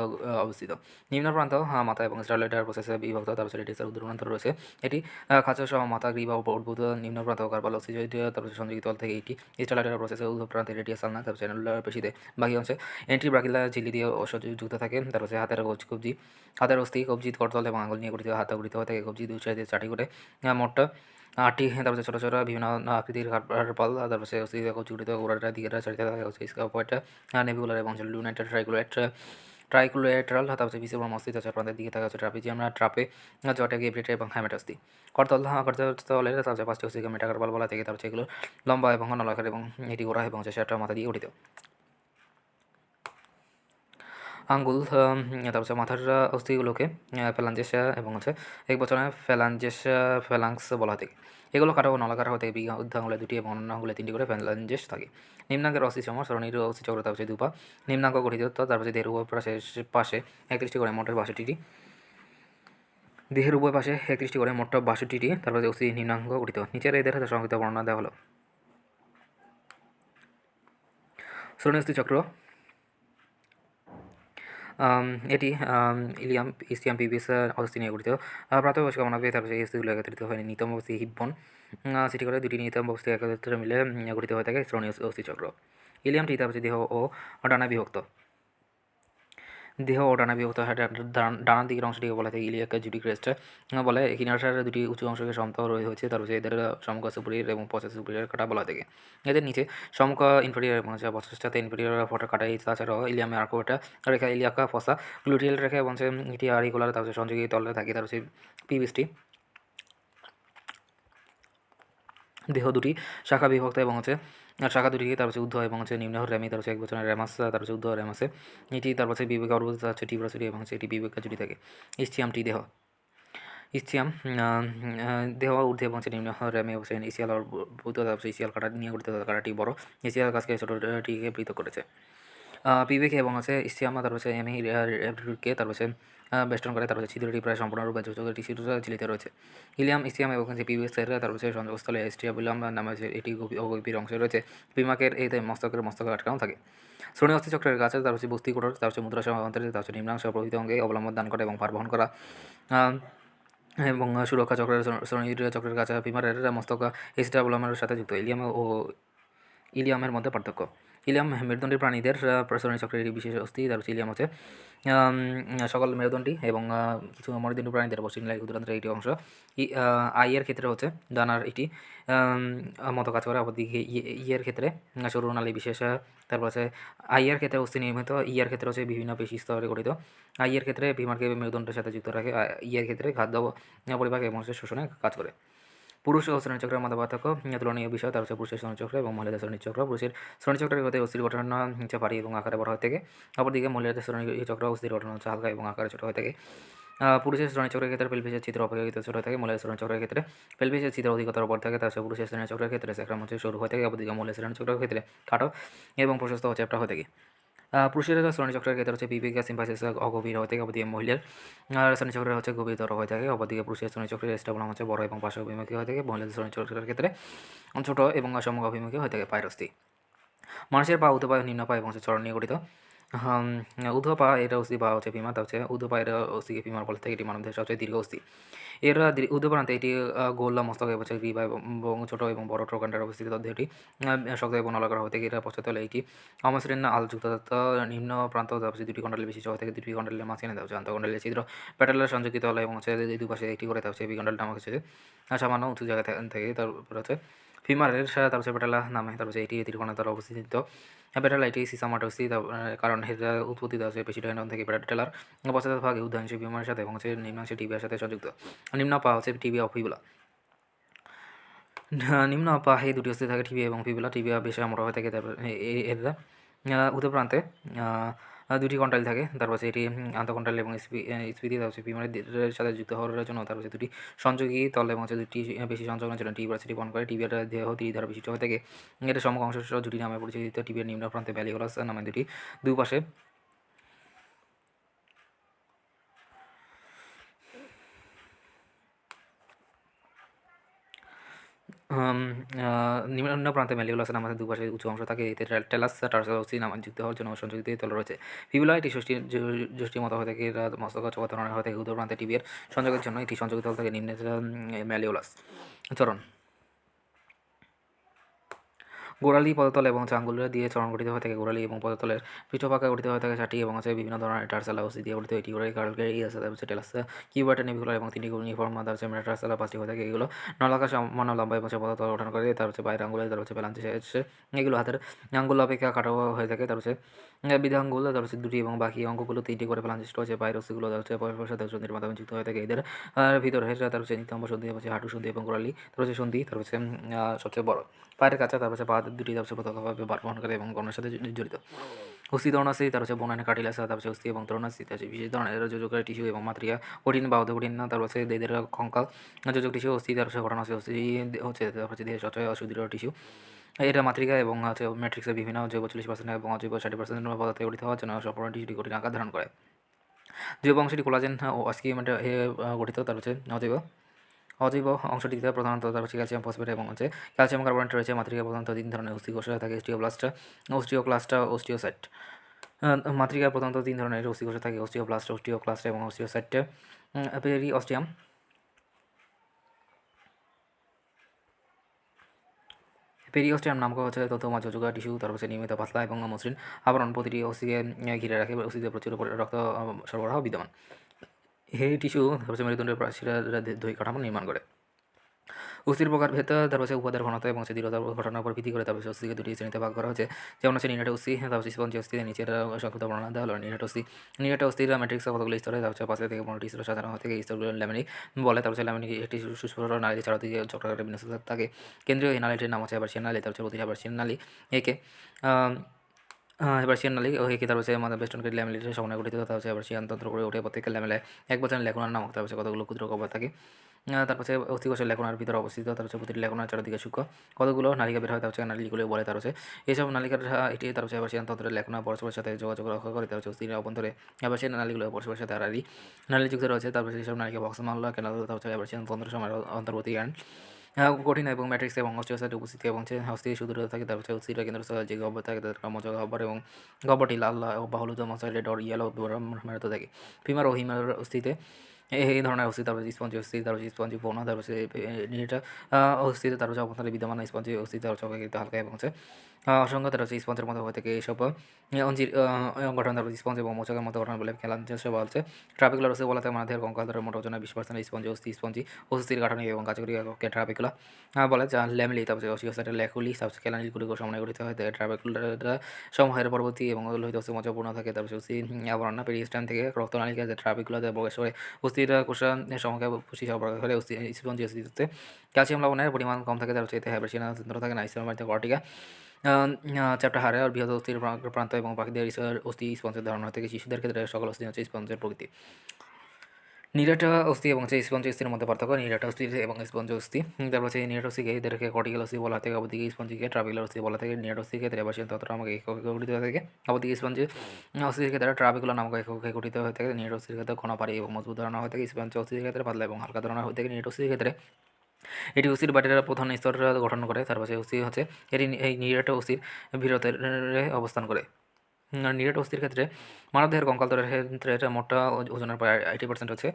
Speaker 1: অবস্থিত। নিম্ন প্রান্ত মাথা এবং স্টারলাইটার প্রসেসে বিভক্ত, তারপর রেডিয়াসের উদাহরণান্তর রয়েছে। এটি খাঁচা সহ মাথা গ্রীবা অর্বুত নিম্ন প্রান্ত কার্বাল অক্সিজয়েড তারপর সংযোগী তল থেকে এটি স্টারলাইটার প্রসেসে ঊর্ধ্ব প্রান্তে রেডিয়াস আলনা তারপর চ্যানেলার পেশিতে বাকি অংশে ব্রাকিলা ঝিল্লি দিয়ে যুক্ত থাকে। তারপর হাতের কবজি, হাতের অস্থি কবজি করতল এবং আঙুল নিয়ে গঠিত, হাতে গঠিত হয়ে থাকে। কবজি 2 সাইডে 4টি করে মোট 8টি, তারপরে ছোটো ছোটো বিভিন্ন আকৃতির পাল, তারপর অস্থি কবজিগুলিতে গোড়াটা দিকেটা চারিতে থাকে হচ্ছে স্কাপয়েড নেভিকুলার এবং লুনাইটেড ট্রাইকুলেটারাল, তারপর বিসিবর্ম অস্থি তাছাড়া প্রান্তের দিকে থাকা হচ্ছে ট্রাপিজিয়াম ট্রাপে জটে গেব্রেটা এবং হাইমেটাস্থি। করতলের তাছাড়া 5টি অস্থিকে মেটাকার্পাল বলা থেকে, তারপর এগুলো লম্বা এবং নলাকার এবং এটি গোড়া এবং হচ্ছে সেটা মাথা দিয়ে গঠিত। আঙ্গুল, তারপর হচ্ছে মাথার অস্থিগুলোকে ফ্যালাঞ্জেস এবং হচ্ছে এক বছরে ফ্যালাংস বলা হয় থাকে। এগুলো কাটা ও নলাকার হতে বৃদ্ধ আঙুলে দুটি এবং অন্য আঙুলে তিনটি করে ফ্যালাঞ্জেস থাকে। নিম্নাঙ্গের অস্থিসমূহ সরণীর অস্থিচক্র, তারপর হচ্ছে দুপা নিম্নাঙ্গ গঠিত, তারপর হচ্ছে দেহের উভয় পাশে 31টি করে মোট 62টি, দেহের উভয় পাশে 31টি করে মোট 62টি, তারপর অস্থি নিম্নাঙ্গ গঠিত। নিচের এদের সংক্ষিপ্ত বর্ণনা দেওয়া হলো। সরণী অস্থিচক্র, এটি ইলিয়াম, ইস্টিয়াম, পিবিএস অস্থি নিয়ে গঠিত। প্রাপ্তবয়স্ক মানবে তারপরে এই অস্থিগুলো একত্রিত হয় নিতম অস্থি হিপবন সেটি করে দুটি নিতম অস্থি একত্রে মিলে গঠিত হয়ে থাকে শ্রোণী অস্থিচক্র। ইলিয়ামটি তারপরে দেহ ও ডানা বিভক্ত। দেহ ও ডানা বিভক্ত হয়। ডানার দিকের অংশটিকে বলা হয় ইলিয়াক জুডি ক্রেস্ট বলে। কিনারার দুটি উঁচু অংশকে সমতল হয়েছে, তারপরে এদের সমুখ সুপিরিয়র এবং পশ্চাৎ সুপিরিয়র কাটা বলা থাকে। এদের নিচে সমুখ ইনফেরিয়র এবং পশ্চাৎ ইনফেরিয়র ফটো কাটাই। তাছাড়াও ইলিয়ামে আর্কোটা রেখা, ইলিয়াকা ফসা, গ্লুটিয়াল রেখা এবং এটি আরিকুলার, তারপরে সংযোগী তলে থাকে। তারপরে পিবিএসটি দেহ দুটি শাখা বিভক্ত এবং শাখা দুটিকে তার ঊর্ধ্ব এবং নিম্ন র্যামি, তার এক বছরের র্যামাস, তার ঊর্ধ্ব র্যামাসে এটি তারপর বিবেক অর্বুদ টিব্রাসুরি এবং এটি বিবেক জুড়ি থাকে। ইস্টিয়ামটি দেহ, ইস্টিয়াম দেহ ঊর্ধ্বে এবং নিম্ন র্যামে অবশ্যই ইসিয়াল অর্বুদ, তারপর ইসিয়াল কাটা নিয়ে গঠিত। কাটাটি বড়, ইসিয়াল গাছকে ছোটোটিকে পৃথক করেছে। পিবেকে এবং ইস্টিয়াম, তারপর এমি কে তারপর বেষ্টন করে, তারপর ছিদ্রটি প্রায় সম্পূর্ণরূপে ছোটোটি ছিদ্র ঝিলিত রয়েছে। ইলিয়াম, ইস্টিয়াম এবং পিবিএসের তারপর সংযোগস্থলে স্টিয়াবুলাম নামে এটি অগভীর অংশে রয়েছে। পিমাকের এই মস্তকে আটকানো থাকে। শ্রোণী অস্থিচক্রের গাছে তারপর বস্তি কোটর, তারপর মুদ্রাসহ অন্তর্গত, তারপর নিম্নাংশ প্রভৃত অঙ্গে অবলম্বন দান করে এবং ভার বহন করা এবং সুরক্ষা চক্রের শ্রোণী চক্রের কাছে পিমারের মস্তক স্টিয়াবুলামের সাথে যুক্ত। ইলিয়ামের মধ্যে পার্থক্য। ইলিয়াম মেরুদণ্ডী প্রাণীদের শ্রোণী চক্রের বিশেষ অস্থি, তার ইলিয়াম হচ্ছে সকল মেরুদণ্ডী এবং কিছু মেরুদণ্ডী প্রাণীদের বসিনলাই ক্ষুদ্রান্তের একটি অংশ। আইয়ের ক্ষেত্রে হচ্ছে ডানার এটি মতো কাজ করে, অপরদিকে ইয়ের ক্ষেত্রে সরু নালী বিশেষ, তারপর হচ্ছে আইয়ের ক্ষেত্রে অস্থি নির্মিত, ইয়ের ক্ষেত্রে হচ্ছে বিভিন্ন পেশি স্তরে গঠিত। আইয়ের ক্ষেত্রে বিমারকে মেরুদণ্ডের সাথে যুক্ত রাখে, ইয়ের ক্ষেত্রে খাদ্য পরিপাক এবং শোষণে কাজ করে। পুরুষ ও শ্রেণীচক্রের মধ্যে পার্থক্য তুলনীয় বিষয়, তার হচ্ছে পুরুষের শ্রেণীচক্র এবং মহিলাদের শ্রেণীচক্র। পুরুষের শ্রেণীচক্রের হতে অস্থির গঠন হচ্ছে ভারী এবং আকারে বড় হয়ে থাকে, অপরদিকে মহিলাদের শ্রেণীচক্র অস্থির গঠন হচ্ছে হালকা এবং আকারে ছোট হয়ে থাকে। পুরুষের শ্রেণীচক্রের ক্ষেত্রে পেলভিসের ছিদ্র অপেক্ষাকৃত ছোট থাকে, মহিলাদের শ্রেণীচক্রের ক্ষেত্রে পেলভিসের ছিদ্র অধিকতর বড় থাকে। তার পুরুষের শ্রেণীচক্রের ক্ষেত্রে স্যাক্রাম হচ্ছে সরু হয়ে থাকে, অপরদিকে মহিলাদের শ্রেণীচক্রের ক্ষেত্রে খাটো এবং প্রশস্ত চ্যাপ্টা হয়ে থাকে। পুরুষের শ্রেণীচক্রের ক্ষেত্রে হচ্ছে বিবেক সিম্পাইসিস অগভীর হয়ে থাকে, অপরদিকে মহিলার শ্রেণীচক্রের হচ্ছে গভীরতর হয়ে থাকে। অপরদিকে পুরুষের শ্রেণীচক্রের স্টাবলাম হচ্ছে বড় এবং পার্শ্ব অভিমুখী হয়ে থাকে, মহিলাদের শ্রেণীচক্রের ক্ষেত্রে ছোট এবং সম্মুখ অভিমুখী হয়ে থাকে। পায়ের অস্থি, মানুষের পা উদ্ধপা, নিম্ন পা এবং চরণ নিয়ে গঠিত। ঊর্ধ্ব পা এটা অস্থি বা হচ্ছে বিমা, তা হচ্ছে ঊর্ধ্ব পায়ের অস্থিকে বিমার বলে থাকে। এটি মানবদেহের সবচেয়ে দীর্ঘ অস্থি। এর ঊর্ধ্ব প্রান্তে এটি গোল মস্তক হচ্ছে গ্রীবা এবং ছোট এবং বড় ট্রোকান্ডার অবস্থিত। দেহটি শক্ত এবং নলাকার হয়ে থাকে। এর পশ্চাৎতলে এটি অমসৃণ আলযুক্ত, নিম্ন প্রান্ত হচ্ছে দুটি কন্ডালে বিশিষ্ট হয়ে থাকে। দুটি কন্ডালের মাঝখানে দেওয়া হচ্ছে আন্তঃকন্ডালের ছিদ্র প্যাটেলের সংযোগিত হলে এবং হচ্ছে দুপাশে একটি করে হচ্ছে এই কন্ডালটা আমাকে হচ্ছে সামান্য উঁচু জায়গায় থেকে। তারপর হচ্ছে ফিমারের তার হচ্ছে প্যাটেলা নামে, তারপর হচ্ছে এটি ত্রিকোণার দ্বারা অবস্থিত। প্যাটেলা এটি সিসামাট অবস্থিত, কারণ এর উৎপত্তি হচ্ছে পেশিডাইনন থেকে। প্যাটেলার পশ্চাৎ ভাগে উদ্ধাংশী ফিমারের সাথে এবং হচ্ছে নিম্নাংশে টিবিয়ার সাথে সংযুক্ত। নিম্ন পা হচ্ছে টিবিয়া ও ফিবুলা। নিম্ন পা এই দুটি অস্থি থাকে, টিবিয়া এবং ফিবুলা। টিবিয়া বেশ মোটা হয়ে থাকে, তারপর এর উত্তর প্রান্তে দুটি কন্টাইল থাকে। তারপর এটি আন্তঃকন্টাইল এবং স্পিতি হচ্ছে ফিমারের সাথে যুক্ত হওয়ার জন্য, তারপর দুটি সংযোগী তল এবং হচ্ছে দুটি বেশি সংযোগের জন্য টিবিয়াসিটি বহন করে। টিবিয়ার দেহ ত্রিধারা বিশিষ্ট হয়ে থাকে। এটা সম্মুখ অংশ জুটি নামে পরিচিত। টিবিয়ার নিম্ন প্রান্তে ভ্যালিওলাস নামে দুটি দুপাশে নিম্ন প্রান্তে ম্যালিওলাস নামে দুপাশে উঁচু অংশ থাকে। এতে টেলাস টার্সাল অস্থি নামে যুক্ত হওয়ার জন্য সংযোজিত তল রয়েছে। ফিবুলা এটি যষ্টির মতো হয়ে থাকে, এরা মস্তক চৌকাত ধরনের হয়ে থাকে। উত্তর প্রান্তে টিবিয়ার সংযোগের জন্য এটি সংযোগিত তল থাকে নিম্নের ম্যালিওলাস। চরণ, গোড়ালি, পদতল এবং আঙ্গুল দিয়ে চরণ গঠিত হয়ে থাকে। গোড়ালি এবং পদতলের পৃষ্ঠভাগে গঠিত হয়ে থাকে চারটি এবং বিভিন্ন ধরনের টার্সালা অস্থি দিয়ে গঠিত। এটি করে কার্লকে আছে, তারপর টেলাস, কিউবার্টা, নেভিকুলার এবং তিনটি ইউনিফর্ম, তার হচ্ছে মেটাটার্সালা পাঁচটি হয়ে থাকে। এগুলো নলাকার সমান লম্বা এবং পদতল গঠন করে। তার হচ্ছে বাইরের আঙ্গুলে, তার হচ্ছে ফ্যালাঞ্জেস, এগুলো হাতের আঙ্গুল অপেক্ষা খাটো হয়ে থাকে। তার হচ্ছে বৃদ্ধাঙ্গুল, তার হচ্ছে দুটি এবং বাকি অঙ্গগুলো তিনটি করে ফ্যালাঞ্জেস রয়েছে। পায়ের অস্থিগুলো তার হচ্ছে পরস্পর সাথে সন্ধির মাধ্যমে যুক্ত হয়ে থাকে। এদের ভিতরে তার হচ্ছে নিতম্ব সন্ধি, হচ্ছে হাঁটু সন্ধি এবং গোড়ালি, তার হচ্ছে সন্ধি, তার হচ্ছে সবচেয়ে বড় পায়ের কাছে, তার হচ্ছে পা দুটি তার প্রত্যক্ষভাবে ভার বহন করে এবং গঠনের সাথে জড়িত। অস্থি তরুণাস্থি তার বনায়নের কার্টিলেজ, তার অস্থি এবং তরুণাস্থি বিশেষ ধরনের যোজকের টিস্যু এবং মাতৃকা কঠিন বা অর্ধকঠিন, তার দেহের কঙ্কাল যোজক টিস্যু। অস্থি তার ঘটনা অস্থি দেহের সচয় সুদৃঢ় টিস্যু। এটা মাতৃকা এবং ম্যাট্রিক্সের বিভিন্ন জৈব 40% এবং অজৈব 60% পদার্থে গঠিত হওয়ার জন্য সম্পূর্ণ টিস্যুটি কঠিন আকার ধারণ করে। জৈব অংশটি কোলাজেন ও অস্কিমেন্টে গঠিত, তার অজৈব অংশটিতে প্রধানত তার ক্যালসিয়াম ফসফেট এবং ক্যালসিয়াম কার্বনেট রয়েছে। মাতৃকা প্রধানত 3 ধরনের অস্থিকোষ থাকে: অস্টিওক্লাস্ট, অস্টিওসাইট। মাতৃকা প্রধানত 3 ধরনের অস্থিকোষ থাকে: অস্টিওক্লাস্ট এবং অস্টিওসাইট। পেরিওস্টিয়াম নামক তন্তু যোজক টিস্যু, তার নিয়মিত পাতলা এবং মসৃণ আবরণ প্রতিটি অস্থিকে ঘিরে রাখে। অস্থিতে প্রচুর রক্ত সরবরাহ বিদ্যমান। এই টিস্যু মেরুদণ্ডের শিরার দৈহিক কাঠামো নির্মাণ করে। অস্থির প্রকারভেদ উপাদান ঘনত্ব এবং দৃঢ়তার ঘটনার উপর ভিত্তি করে অস্থিকে দুটি শ্রেণীতে ভাগ করা হয়েছে, যেমন নিরেট অস্থি, স্পঞ্জি অস্থি। নিচের সংক্ষিপ্ত বর্ণনা দেওয়া হলো। নিরেট অস্থির ম্যাট্রিক্স কতগুলো স্তরে, 5 থেকে 15টি স্তর সাধারণ থেকে স্তরগুলো ল্যামিনিক বলে। ল্যামিনিক একটি সুস্পষ্ট নালী চারদিকে চক্রাকারে বিন্যস্ত থাকে। কেন্দ্রীয় এই নালীটির নাম হেবার্সিয়ান নালী। প্রতিটি হেবার্সিয়ান নালী একে হেবার্সিয়ান নালী একে আমাদের বেষ্টনকারী ল্যামেলার সমন্বয়ে গঠিত। হেবার্সিয়ান তন্ত্র করে ওঠে। প্রত্যেকটা ল্যামেলায় এক বছরের লেখনার নামক কতগুলো ক্ষুদ্র কভার থাকে। তারপর অস্থিকোষের লেখনার ভিতরে অবস্থিত। প্রতিটি লেখনার চারদিকে সূক্ষ্ম কতগুলো নালিকা বের হয়, নালীগুলো বলে। এইসব নালিকার এটি হেবার্সিয়ান তন্ত্রের লেখনা পরস্পরের সাথে যোগাযোগ রক্ষা করে। অস্থির অভ্যন্তরে হেবার্সিয়ান নালীগুলো পরস্পরের সাথে নালীযুক্ত রয়েছে। এইসব নালীকে প্রক্সিমাল ক্যানাল হেবার্সিয়ান তন্ত্রের সময় অন্তর্বর্তী গ্যান্ড। কঠিন এবং ম্যাট্রিক্স এবং অস্টিওসাইট উপস্থিতি এবং অস্থি সুদৃঢ় থাকে। অস্থির কেন্দ্রস্থলে যে গহ্বর থাকে তাদের মজা গহ্বর এবং গহ্বরটি লাল বা হলুদ মশাইলেড অর ইয়েলো মেরুতে থাকে। ফিমার ও হিমার অস্থিতে এই ধরনের অস্থি, স্পঞ্জি অস্থি, স্পঞ্জি বোনা, নিটা অস্থিতে অভ্যন্তরে বিদ্যমান স্পঞ্জি অস্থি হালকা এবং অসংখ্য স্পঞ্জের মতো হয়ে থাকে। এইসব অঞ্জির গঠন স্পঞ্জ এবং মোচকের মতো গঠন বলে খেলা যেসব বলছে। ট্রাপিকুলার অস্থি বলা থাকে মানবদেহের কঙ্কাল মোট ওজনের 20% স্পঞ্জি স্পঞ্জি অস্থির গাঠনিক এবং কাজকরি ট্রাপিকুলা বলে, যা ল্যামেলি। অস্টিওসাইটের ল্যাকুলি ক্যানালগুলিকে সমন্বয়ে গঠিত হয়। ট্রাপিকুলারটা সমূহের পরবর্তী এবং লোহিত অস্থি মজ্জাপূর্ণ থাকে। অস্থি আবরণ পেরিস্টাইন থেকে রক্তনালিকা ট্রাপিকুলাতে প্রবেশ করে অস্থির কোষা সমূহকে পুষ্টি সরবরাহ করে। স্পঞ্জি অস্থিতে ক্যালসিয়াম লবণের পরিমাণ কম থাকে। এতে হেবার্সিয়ান তন্ত্র থাকে না। কর্টিকা চ্যাপ্টার হারে আর বৃহৎ অস্থির প্রান্ত এবং পাখিদের অস্থি স্পঞ্জের ধারণা থেকে শিশুদের ক্ষেত্রে সকল অস্থি স্পঞ্জের প্রকৃতি। নিরেট অস্থি এবং স্পঞ্জ অস্থির মধ্যে পার্থক্য। নিরেট অস্থি এবং স্পঞ্জ অস্থি। নিরেট অস্থিকে এদেরকে কর্টিক্যাল অস্থি বলা থেকে, অবদিকে স্পঞ্জিকে ট্রাপিকুলার অস্থি বলা থেকে। নিরেট অস্থির ক্ষেত্রে হেবার্সিয়ান তন্ত্র নামক একক গঠিত হয়ে থাকে। অবদিকে স্পঞ্জ অস্থির ক্ষেত্রে ট্রাপিকুলার নামক এককে গঠিত হয়ে থাকে। নিরেট অস্থির ক্ষেত্রে ঘন পারি এবং মজবুত ধারণা হয়ে থাকে। স্পঞ্জ অস্থির ক্ষেত্রে পাতলা এবং হালকা ধারণা হয়ে থাকে। নিরেট অস্থির ক্ষেত্রে এটি অস্থির বাটির প্রধান স্তর গঠন করে। অস্থি এটি এই নিরেট অস্থির বৃহত্তরে অবস্থান করে। নিরেট অস্থির ক্ষেত্রে মানবদেহের কঙ্কালতলের ক্ষেত্রে মোটা ওজনের প্রায় 80%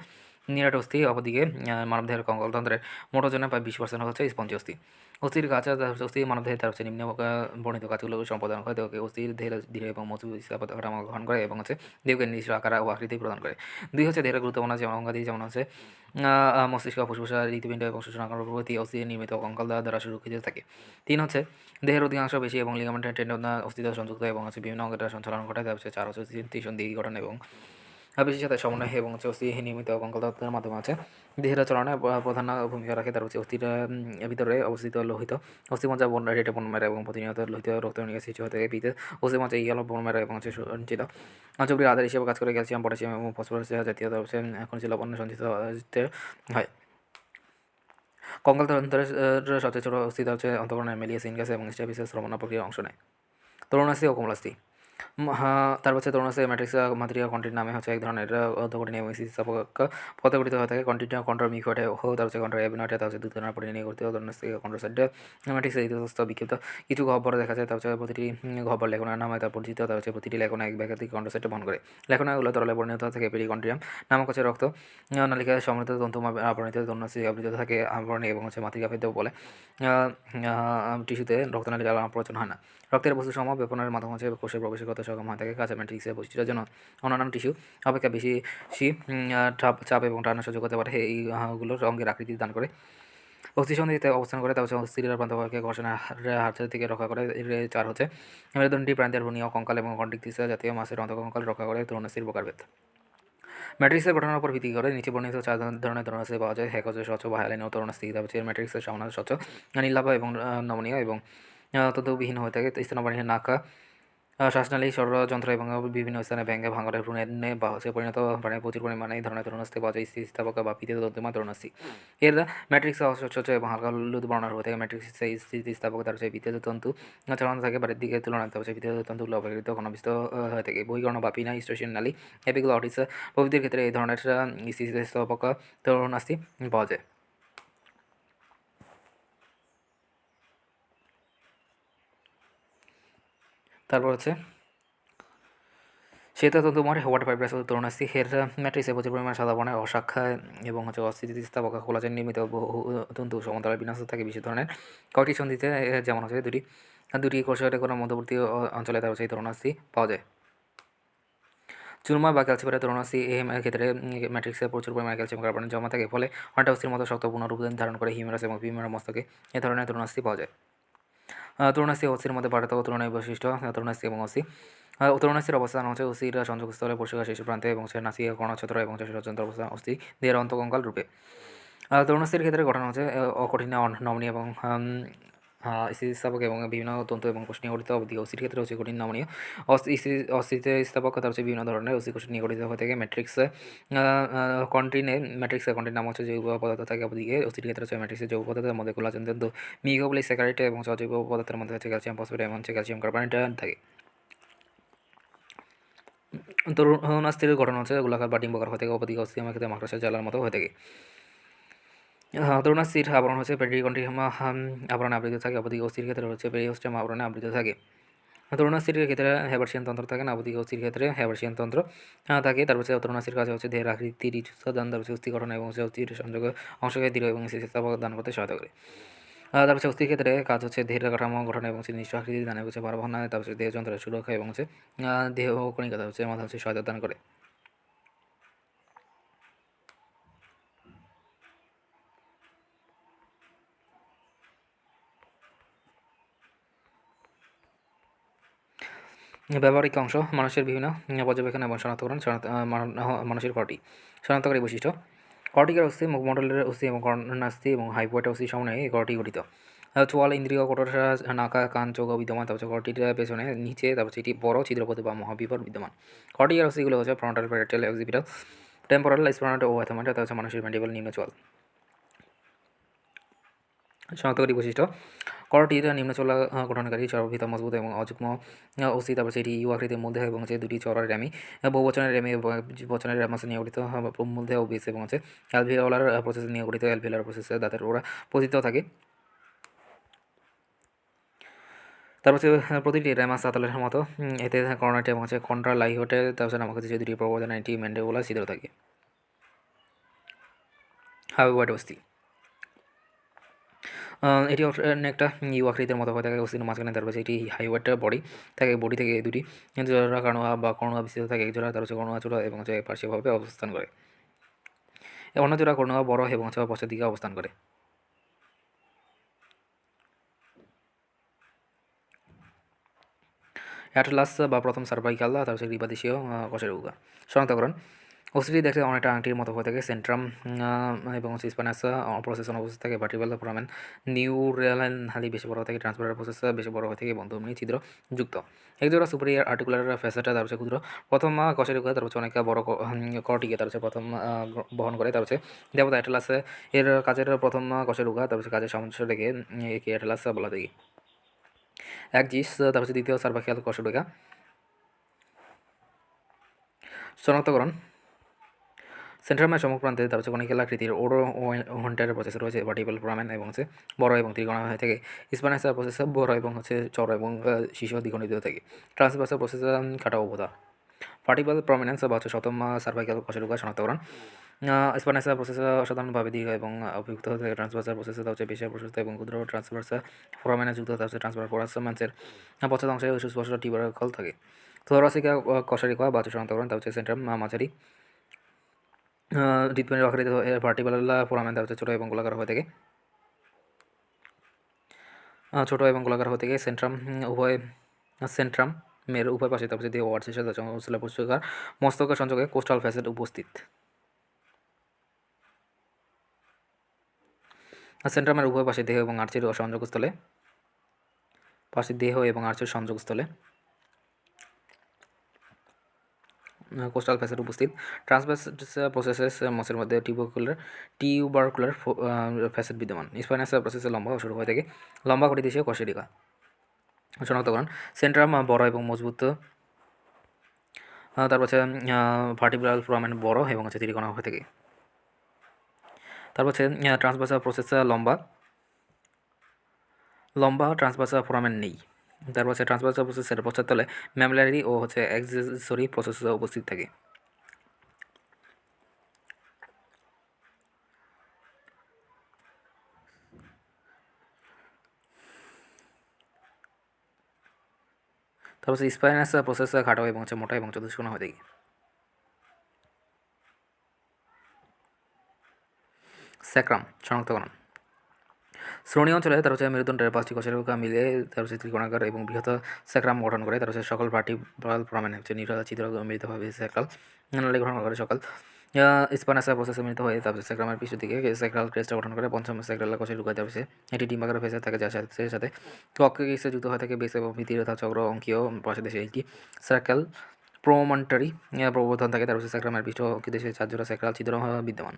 Speaker 1: নিরেট অস্থি। অপরদিকে মানবদেহের কঙ্কালতন্ত্রের মোট ওজনের প্রায় 20% স্পঞ্জি অস্থি। অস্থির কাজ অস্থি মানবদেহের নিম্ন বর্ণিত কাজগুলো সম্পাদন করে। অস্থির দেহের ধীরে এবং মজবুত কাঠামো গ্রহণ করে এবং দেহকে নির্দিষ্ট আকার ও আকৃতি প্রদান করে। 2 দেহের গুরুত্বপূর্ণ অঙ্গাদি, যেমন মস্তিষ্ক, ফুসফুস, হৃৎপিণ্ড এবং শ্বসনাঙ্গ প্রভৃতি অস্থি নির্মিত কঙ্কাল দ্বারা সুরক্ষিত থাকে। 3 দেহের অধিকাংশ পেশি এবং লিগামেন্ট টেন্ডন অস্থি দ্বারা সংযুক্ত এবং বিভিন্ন অঙ্গের সঞ্চালন ঘটায়। 4 সন্ধি গঠন এবং পেশির সাথে সমন্বয় এবং অস্থি নিয়মিত কঙ্কালতন্ত্রের মাধ্যমে দেহের চলনে প্রধান ভূমিকা রাখে। অস্থির ভিতরে অবস্থিত লোহিত অস্থিমজ্জা রেটে বন মেরা এবং প্রতিনিয়ত লোহিত রক্তকণিকা সৃষ্টি হয়ে থাকে। পিতে অস্থিমজ্জা ইয়েলো বন মেরা এবং সঞ্চিত চর্বির আধার হিসেবে কাজ করে। ক্যালসিয়াম, পটাশিয়াম এবং ফসফরাস জাতীয় খনিজ লবণ সঞ্চিত হয়। কঙ্কালতন্ত্রের সবচেয়ে ছোট অস্থি অন্তঃকরণ ম্যালিয়াস ইনগাস এবং স্ট্যাপিসের শ্রবণ প্রক্রিয়ার অংশ নেয়। তরুণাস্থি ও কোমলাস্থি। তারপর তরুণাস্থি ম্যাট্রিক্স মাতৃকা কন্টিন নামে এক ধরনের অর্ধকঠিন এবং স্থিতিস্থাপক পথে গঠিত হয়ে থাকে। কন্টিনিউ কন্ট্রোল মিকোটে হো, কন্ট্রোল অ্যাবিনটে, 2 ধরনের প্রোটিন নিয়ে গঠিত। তরুণাস্থি কন্ট্রোল সাইড ম্যাট্রিক্স ইতস্তত বিক্ষিপ্ত কিছু গহ্বর দেখা যায়। প্রতিটি গহ্বর লেখনার নামে পরিচিত। প্রতিটি লেখনা এক ব্যাখ্যাতিক কন্ট্রোল সাইটে বহন করে। লেখনাগুলো তরলে পরিণত থাকে। পেরিকন্ট্রিয়াম নামক রক্ত নালিকায় সমৃদ্ধ তন্তু আবরণিত তরুণাস্থি আবৃত থাকে আবরণী এবং মাতৃকা ভেদ বলে। টিস্যুতে রক্তনালিকা প্রচন হয় না। রক্তের বস্তু সম ব্যাপনের মাধ্যমে কোষে প্রবেশের কত সক্ষম হয়ে থাকে। কাঁচা ম্যাট্রিক্সের বৈশিষ্ট্যের জন্য অন্যান্য টিস্যু অপেক্ষা বেশি চাপ এবং টানা সহ্য করতে পারে। এইগুলোর অঙ্গের আকৃতি দান করে। অস্থিসন্ধিতে অবস্থান করে। অস্থির প্রান্তভাগকে ঘর্ষণের হাত থেকে রক্ষা করে। 4 মেরুদণ্ডী প্রাণীদের ভ্রূণী ও কঙ্কাল এবং কন্ডিকটিস জাতীয় মাছের অন্তঃকঙ্কাল রক্ষা করে। তরুণাস্থির প্রকারভেদ। ম্যাট্রিক্সের গঠনের উপর ভিত্তি করে নিচে বর্ণিত 4 ধরনের তরুণাস্থি পাওয়া যায়। স্বচ্ছ বা হাইলাইন ও তরুণাস্থি। ম্যাট্রিক্সের সামনা স্বচ্ছ নীলাভ এবং নমনীয় এবং তন্তুবিহীন হয়ে থাকে। স্তন্যপায়ী নাকা শ্বাসনালী, ষড়যন্ত্র এবং বিভিন্ন স্থানে ভেঙে ভাঙরে ভ্রূণে বা পরিণত প্রাণী প্রচুর পরিমাণে এই ধরনের তরুণাস্থি পাওয়া যায় স্থিতিস্থাপক বা ফিতে তন্তুময় তরুণাস্থি। এর ম্যাট্রিক্স অস্বচ্ছ এবং হালকা হলুদ বর্ণের হয়ে থাকে। ম্যাট্রিক্স স্থিতিস্থাপক তার ফিতে তন্তু চালানো থাকে বাড়ির দিকে তুলনায় ফিতে তন্তুগুলো অপেক্ষাকৃত ঘনবিষ্ট হয়ে থাকে। বহিকর্ণ বা পিনা স্টেশন নালী, এপিগ্লটিস প্রভৃতির ক্ষেত্রে এই ধরনের স্থিতিস্থাপক তরুণাস্থি পাওয়া যায়। তারপর হচ্ছে শ্বেততন্তুময় হোয়াইট ফাইব্রাস তরুণাস্থি। এর ম্যাট্রিক্সে প্রচুর পরিমাণে সাদা বর্ণের অশাখায় এবং অস্থিতিস্থাপক কোলাজেন নির্মিত বহু তন্তু সমান্তরাল বিন্যাস থাকে বিশেষ ধরনের কয়টি সন্ধিতে, যেমন হচ্ছে দুটি কোষের কোনো মধ্যবর্তী অঞ্চলে তার সেই তরুণাস্থি পাওয়া যায়। চুরমা বা ক্যালসিফারের তরুণাস্থি এই ক্ষেত্রে ম্যাট্রিক্সে প্রচুর পরিমাণে ক্যালসিয়াম কার্বনের জমা থাকে, ফলে অনেকটা অস্থির মতো শক্তপূর্ণ রূপ ধারণ করে হিউমেরাস এবং ফিউমার মস্তকে এ ধরনের তরুণাস্থি পাওয়া যায়। তরুণাস্থি ও অস্থির মধ্যে পার্থক্য তুলনায় বৈশিষ্ট্য। তরুণাস্থি এবং অস্থি। তরুণাস্থির অবস্থান হচ্ছে অস্থির সংযোগস্থলে পরিষ্কার শীর্ষ প্রান্তে এবং নাসিকা কর্ণচ্ছত্র এবং ষড়যন্ত্র অবস্থান অস্থি দেহের অন্তকঙ্কাল রূপে। তরুণাস্থির ক্ষেত্রে গঠন হচ্ছে অকঠিন নমনীয় এবং স্থিতিস্থাপক এবং বিভিন্ন তন্তু এবং কোষ নিয়ে গঠিত। অবধি অস্থির ক্ষেত্রে হচ্ছে কঠিন নমনীয় অস্থিতিস্থাপক তার হচ্ছে বিভিন্ন ধরনের অস্থি কোষ নিয়ে গঠিত হয়ে থাকে। ম্যাট্রিক্সে কন্টিন নাম হচ্ছে জৈব পদার্থ থাকে। অবদিকে অস্থির ক্ষেত্রে হচ্ছে ম্যাট্রিক্সের জৈব পদার্থের মধ্যে কোলাজেন তন্তু, মিউকোপলিস্যাকারাইড এবং অজৈব পদার্থের মধ্যে হচ্ছে ক্যালসিয়াম ফসফেট এবং হচ্ছে ক্যালসিয়াম কার্বনেট থাকে। তরুণাস্থির গঠন হচ্ছে গোলাকার বা ডিম্বাকার হয়ে থাকে। অপদিকে অস্থি আমার ক্ষেত্রে মাকড়সার জালার মতো হয়ে থাকে। তরুণাস্থির আবরণ হচ্ছে পেরিকন্টিয়াম আবরণে আবৃত থাকে। অপদিকে অস্থির ক্ষেত্রে হচ্ছে পেরিওস্টেম আবরণে আবৃত থাকে। তরুণাস্থির ক্ষেত্রে হ্যাবার্সিয়ান তন্ত্র থাকে না, অপদিকে অস্থির ক্ষেত্রে হ্যাবার্সিয়ান তন্ত্র থাকে। তারপর হচ্ছে তরুণাস্থির কাজ হচ্ছে দেহের আকৃতির দান, তারপর অস্থি গঠন এবং অস্থির সংযোগ অংশকে দৃঢ় এবং স্থিতিস্থাপক দান করতে সহায়তা করে। তারপর হচ্ছে অস্থির ক্ষেত্রে কাজ হচ্ছে দেহের কাঠামো গঠন এবং নিঃস্ব আকৃতি দানে হচ্ছে ভারবহন, তারপর হচ্ছে দেহ যন্ত্রের সুরক্ষা এবং হচ্ছে দেহ কণিকা হচ্ছে মাথা হচ্ছে সহায়তা দান করে। ব্যবহারিক অংশ মানুষের বিভিন্ন পর্যবেক্ষণ এবং শনাক্তকরণ মানুষের কটি শনাক্তকারী বৈশিষ্ট্য। কর্টিকের অস্থি মুখমণ্ডলের অস্থি এবং কর্ণাস্থি এবং হাইপোয়েট অস্থি সমন্বয়ে এই কটি গঠিত। চোয়াল, ইন্দ্রিয় কোটরা, নাকা, কান, চোখ বিদ্যমান। তারপর কটির পেছনে নিচে তারপর এটি বড় ছিদ্রপথ বা মহাবিপর বিদ্যমান। কর্টিকের অস্থিগুলো হচ্ছে frontal, parietal, occipital, temporal, spinal ও অ্যাথামাটা। তার হচ্ছে মানুষের ম্যান্ডিবল নিম্ন চোয়াল। শনাক্তকারী বৈশিষ্ট্য। করটির নিম্নচোলা গঠনকারী চর্বিত মজবুত এবং অযুগ্ম অস্থি। তারপর সেটি ইউ আকৃতির মধ্যে এবং হচ্ছে দুটি চড়ার র্যামি, বহুবচনের র্যামি বচনের র্যামাস নিয়ে গঠিত মধ্যে ও বেস এবং হচ্ছে অ্যালভিওলার প্রসেস নিয়ে গঠিত। অ্যালভিওলার প্রসেসে দাঁতের ওরা পতিত থাকে। তারপর হচ্ছে প্রতিটি র্যামাস আতলের মতো। এতে করোনাটি এবং হচ্ছে কন্ট্রা লাইহোটে তারপর নামক হচ্ছে দুটি প্রবর্তন এটি ম্যান্ডিবুলার ছিদ্র থাকে। হাইওয়াইড অস্থি। এটি একটা ইউ আকৃতির মতো হয়ে থাকে অস্থির মাঝখানে। তারপর এটি হাইওয়াইট বডি থাকে। বডি থেকে দুটি জোড়া কানুয়া বা কর্ণুয়া বিস্তৃত থাকে। এক জোড়া তার হচ্ছে কর্ণুয়া চূড়া এবং হচ্ছে পার্শ্বভাবে অবস্থান করে। অন্য জোড়া কর্ণুয়া বড় এবং হচ্ছে পশ্চাৎ দিকে অবস্থান করে। অ্যাটলাস বা প্রথম সার্ভাইকাল তার হচ্ছে গ্রীবাদেশীয় কোষের উগা। শনাক্তকরণ। অস্থিটি দেখতে অনেকটা আংটির মতো হয়ে থাকে। সেন্ট্রাম এবং হচ্ছে স্পাইনাস প্রসেসন অবস্থা থাকে। ভার্টিব্রাল ফোরামেন নিউরাল হালি বেশি বড় থাকে। ট্রান্সফার প্রসেস বেশি বড় হয়ে থাকে এবং ধমনী ছিদ্র যুক্ত। একজোড়া সুপারিয়ার আর্টিকুলার ফ্যাসেটা তার হচ্ছে ক্ষুদ্র প্রথম কোষের উগা, তার হচ্ছে অনেক বড় কর্টিকে তার হচ্ছে প্রথম বহন করে। তার হচ্ছে দেবতা অ্যাটলাস এর কাজের প্রথম কোষের উগা, তার হচ্ছে কাজের সামঞ্জস্য রেখে একে অ্যাটলাস বলা যায়। এক জিস তার হচ্ছে দ্বিতীয় সার্ভাইকাল কোষের উগা। শনাক্তকরণ। সেন্ট্রামের সম্মুখ প্রান্তে তার হচ্ছে কনিক্যাল আকৃতির ওরো হোন্টার প্রসেস রয়েছে। ভার্টিব্রাল ফোরামেন এবং হচ্ছে বড় এবং ত্রিকোণা হয়ে থাকে। স্পাইনাসার প্রসেস বড় এবং হচ্ছে চড় এবং শিশু দ্বিখণ্ডিত থাকে। ট্রান্সভার্সাল প্রসেস কাটা ও ভোতা। ভার্টিব্রাল প্রমিনেন্স বা হচ্ছে শতম সার্ভাইকাল কোষের উগা। শনাক্তকরণ। স্পাইনাসার প্রসেস অসাধারণভাবে দীর্ঘ এবং অভিযুক্ত হয়ে থাকে। ট্রান্সভার্সাল প্রসেস হচ্ছে পেশিয়ার প্রশস্ত এবং ক্ষুদ্র। ট্রান্সভার্সাল ফোরামেনে যুক্ত হচ্ছে ট্রান্সফার ফোরামেন্সের পশ্চাৎ অংশে সুস্পষ্ট টিউবারকল থাকে। থোরাসিকা কশারিকা বা হচ্ছে শনাক্তকরণ। তার হচ্ছে সেন্ট্রাম মাঝারি হৃৎপিণ্ডের আকৃতি ভার্টিব্রাল ফোরামেন তার হচ্ছে ছোটো এবং গোলাকার হয়ে থাকে। ছোটো এবং গোলাকার হয়ে থাকে। সেন্ট্রাম মের উভয় পাশে তারপর দিয়ে ওয়ার্ড শেষে পুষ্টিকার মস্তকের সংযোগে কোস্টাল ফ্যাসেট উপস্থিত। সেন্ট্রামের উভয় পাশে দেহ এবং আর্চির সংযোগস্থলে পাশের দেহ এবং আর্চের সংযোগস্থলে কোস্টাল ফ্যাসেট উপস্থিত। ট্রান্সভার্স প্রসেসেস মসের মধ্যে টিউবারকুলার ফ্যাসেট বিদ্যমান। স্পাইনাস প্রসেসে লম্বা ও শুরু হয়ে থাকে লম্বা কটিদেশীয় কশেলিকা শনাক্তকরণ। সেন্ট্রাম বড় এবং মজবুত, তারপর হচ্ছে ভার্টিব্রাল ফোরামেন বড় এবং হচ্ছে ত্রিকোণা হয়ে থাকে। তারপর হচ্ছে ট্রান্সভার্সাল প্রসেস লম্বা ট্রান্সভার্সাল ফোরামেন নেই। তারপর হচ্ছে ট্রান্সভার্সাল প্রসেসের পশ্চাৎতলে ম্যামলারি ও হচ্ছে অ্যাক্সেসরি প্রসেস উপস্থিত থাকে। তারপর হচ্ছে স্পাইনাস প্রসেস খাটো এবং হচ্ছে মোটা এবং চতুষ্কোণা হয়ে থাকে। স্যাক্রাম শনাক্তকরণ। শ্রোণী অঞ্চলে তার হচ্ছে মেরুদণ্ডের 5টি কোষের মিলে তার হচ্ছে ত্রিকোণাকার এবং বৃহৎ স্যাক্রাম গঠন করে। তার হচ্ছে সকল ভার্টিব্রাল ফোরামেনে হচ্ছে ছিদ্র মিলিতভাবে স্যাক্রাল নালী গঠন করে। সকল স্পাইনাস প্রসেসে মিলিত হয়ে তারপর স্যাক্রামের পৃষ্ঠ দিকে স্যাক্রাল ক্রেস্ট গঠন করে। পঞ্চম স্যাক্রাল কোষে ঢুকায় তারপর এটি ডিম্বাকার ফেসে থাকে, যার সাথে কক্ষে যুক্ত হয়ে থাকে বেস এবং ভিত্তির চক্র অঙ্কীয় পাশে দেশে একটি স্যাক্রাল প্রোমন্টারি প্রবর্তন থাকে। তারপর স্যাক্রামের পৃষ্ঠ দেশে 4 জোড়া স্যাক্রাল ছিদ্র বিদ্যমান।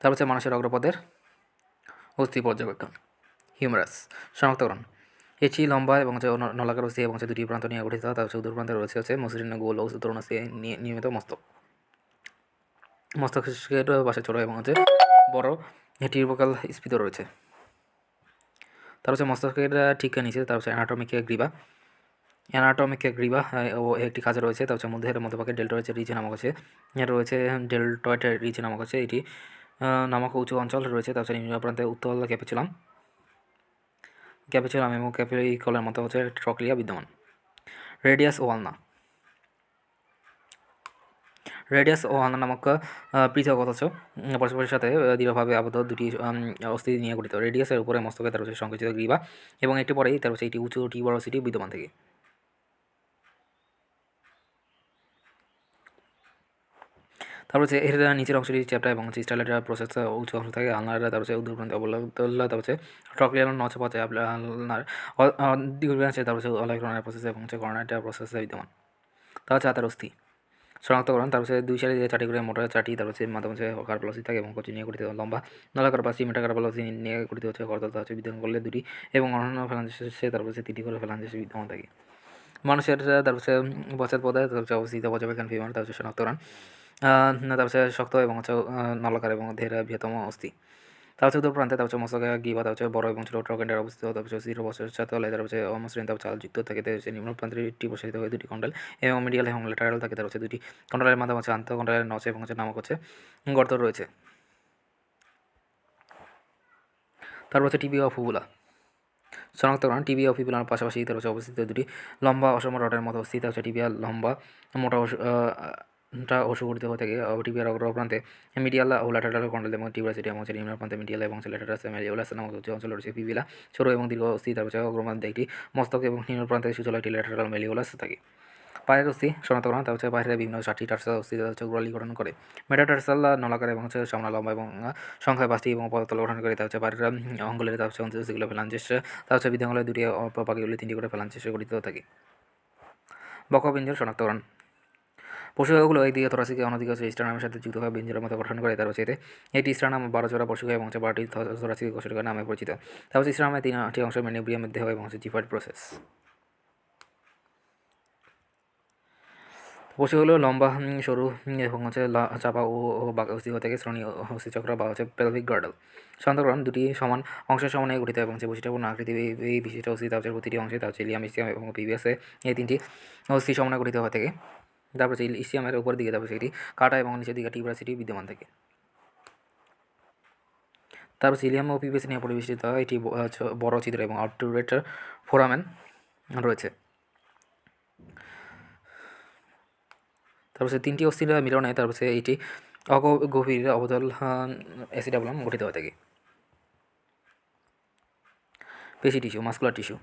Speaker 1: তারপর হচ্ছে মানুষের অগ্রপদের অস্থি পর্যবেক্ষণ। হিউমারাস শনাক্তকরণ। এটি লম্বা এবং হচ্ছে নলাকার অস্থি এবং হচ্ছে 2টি প্রান্ত নিয়ে গঠিত। তার হচ্ছে উত্তর প্রান্তে রয়েছে হচ্ছে মসৃণ গোল ও তরুণ অস্থি নিয়মিত মস্তক। মস্তকের পাশে ছোট এবং হচ্ছে বড় টিউবারকাল স্ফীত রয়েছে। তার হচ্ছে মস্তকের ঠিক নিচে তার হচ্ছে অ্যানাটমিক গ্রীবা ও একটি খাঁচা রয়েছে। তার হচ্ছে মধ্যভাগে ডেল্টয়েড রিজ নামক আছে এটি নামক উঁচু অঞ্চল রয়েছে। তার হচ্ছে নিম্ন প্রান্তে উত্তল ক্যাপিচুলাম এবং ক্যাপিকলের মতো হচ্ছে ট্রক্লিয়া বিদ্যমান। রেডিয়াস ও আলনা নামক পৃথক অথচ পরস্পরের সাথে দৃঢ়ভাবে আবদ্ধ 2টি অস্থি নিয়ে গঠিত। রেডিয়াসের উপরে মস্তকে তার হচ্ছে সংকুচিত গ্রীবা এবং একটু পরেই তার হচ্ছে একটি উঁচু টিউবারসিটি বিদ্যমান থাকে। তারপর হচ্ছে এর নিচের অংশটি চ্যাপ্টা এবং হচ্ছে স্টাইলের প্রসেস উঁচু অংশ থাকে। আলনার তার হচ্ছে উত্তর প্রান্তে অবলম্বন তার হচ্ছে ট্রক্লিয়াল নচ পাচ্ছে আলনার দীর্ঘাংশে তার হচ্ছে অলাইক্রনের প্রসেস এবং হচ্ছে করোনাটা প্রসেস বিদ্যমান। তা হচ্ছে হাতের অস্থি শনাক্তকরণ। তার হচ্ছে 2 সারি 4টি করে মোটা চারটি তার হচ্ছে মাথা হচ্ছে কার্পলসি থাকে এবং কচি নিয়ে গঠিত। লম্বা নলাকার 5টি মেটা কার্পলসি নিয়ে গঠিত হচ্ছে করতলতা হচ্ছে বিদ্যমান করলে 2টি এবং অন্যান্য ফ্যালাঞ্জেসে তার হচ্ছে 3টি করে ফ্যালাঞ্জেস বিদ্যমান থাকে। মানুষের তার হচ্ছে পশ্চাৎপদে তার হচ্ছে অবস্থিত পর্যবেক্ষণ ফিমার তার হচ্ছে শনাক্তকরণ। তার হচ্ছে শক্ত এবং হচ্ছে নলাকার এবং ধীর বৃহত্তম অস্থি। তার হচ্ছে উত্তর প্রান্তে তার হচ্ছে মস্তকে গ্রীবা তার হচ্ছে বড় এবং ছোট ট্রকেন্ডার অবস্থিত। তার হচ্ছে স্থির পশ্চাৎতলে তার হচ্ছে অমসৃণ তার চালযুক্ত থাকে। হচ্ছে নিম্ন প্রান্তে প্রসারিত হয়ে 2টি কন্ডাল এবং মিডিয়াল এবং ল্যাটারাল থাকে। তার হচ্ছে 2টি কন্ডালের মাধ্যমে হচ্ছে আন্তঃকন্ডালের নচ এবং হচ্ছে নামক হচ্ছে গর্ত রয়েছে। তারপর হচ্ছে টিবি অফ উবুলা শনাক্তকরণ। টিবি অফ উবুলার পাশাপাশি তার হচ্ছে অবস্থিত 2টি লম্বা অসম রডের মতো অস্থি। তার হচ্ছে টিবিয়া লম্বা মোটা সুগঠিত হয়ে থাকে। টিবিয়ার অগ্র প্রান্তে মিডিয়াল ও ল্যাটারাল কন্ডাল এবং টিউবারসিটি এবং হচ্ছে নিম্ন প্রান্তে মিডিয়াল এবং ল্যাটারাস ম্যালিওলাস নামক হচ্ছে অঞ্চল রয়েছে। পিবিলা ছোট এবং দীর্ঘ অস্থি। তার হচ্ছে অগ্রপ্রান্তে একটি মস্তক এবং নিম্ন প্রান্তে সুচল একটি ল্যাটারাল ম্যালিওলাস থাকে। পায়ের অস্থি শনাক্তকরণ। তার হচ্ছে বাইরে বিভিন্ন 60টি টার্সাল অস্থি হচ্ছে গোড়ালি গঠন করে। মেটাটার্সাল নলাকার এবং হচ্ছে সামনা লম্বা এবং সংখ্যায় 5টি এবং পদতল গঠন করে। তার হচ্ছে বাইরের অঙ্গলের তার হচ্ছে অংশগুলো ফ্যালাঞ্জেস তার হচ্ছে বৃদ্ধাঙ্গলের 2টি বাকিগুলি 3টি করে ফ্যালাঞ্জেসে গঠিত থাকে। বকপিঞ্জর শনাক্তকরণ। পশুগুলো একদিকে থরাসিক অন্যদিকে হচ্ছে স্টারনামের সাথে যুক্ত হয়ে বিঞ্জের মতো গঠন করে। তার হচ্ছে এতে একটি স্টারনাম 12 জোড়া পশু এবং হচ্ছে 12টি থরাসিক কোষের নামে পরিচিত। তার হচ্ছে স্টারনামের 3টি অংশ মেনিব্রিয়াম দেহ এবং হচ্ছে জিফয়েড প্রসেস। পশুগুলো লম্বা সরু এবং হচ্ছে চাপা ও অস্থি হয়ে থাকে শ্রোণী অস্থিচক্র বা হচ্ছে পেলভিক গার্ডল। শনাক্তকরণ। 2টি সমান অংশের সমন্বয়ে গঠিত এবং হচ্ছে বৈশিষ্ট্যপূর্ণ আকৃতি এই বিশিষ্ট অস্থি তার হচ্ছে প্রতিটি অংশে তার হচ্ছে ইলিয়াম ইসিয়াম এবং পিবিএসে এই 3টি অস্থি সমন্বয়ে গঠিত হয়ে থাকে। তারপর হচ্ছে ইসিয়ামের উপর দিকে তারপর সেটি কাটা এবং নিচের দিকে টিউবারসিটি বিদ্যমান থাকে। তারপর ইলিয়াম ও পিবিএসি নিয়ে পরিবেষ্টিত এটি বড় ছিদ্র এবং আউটটুরেটার ফোরামেন রয়েছে। তারপর 3টি অস্থির মিলনে তারপর এটি গভীর অবতল অ্যাসিডাবলম গঠিত হয়ে থাকে। পেশি টিস্যু মাস্কুলার টিস্যু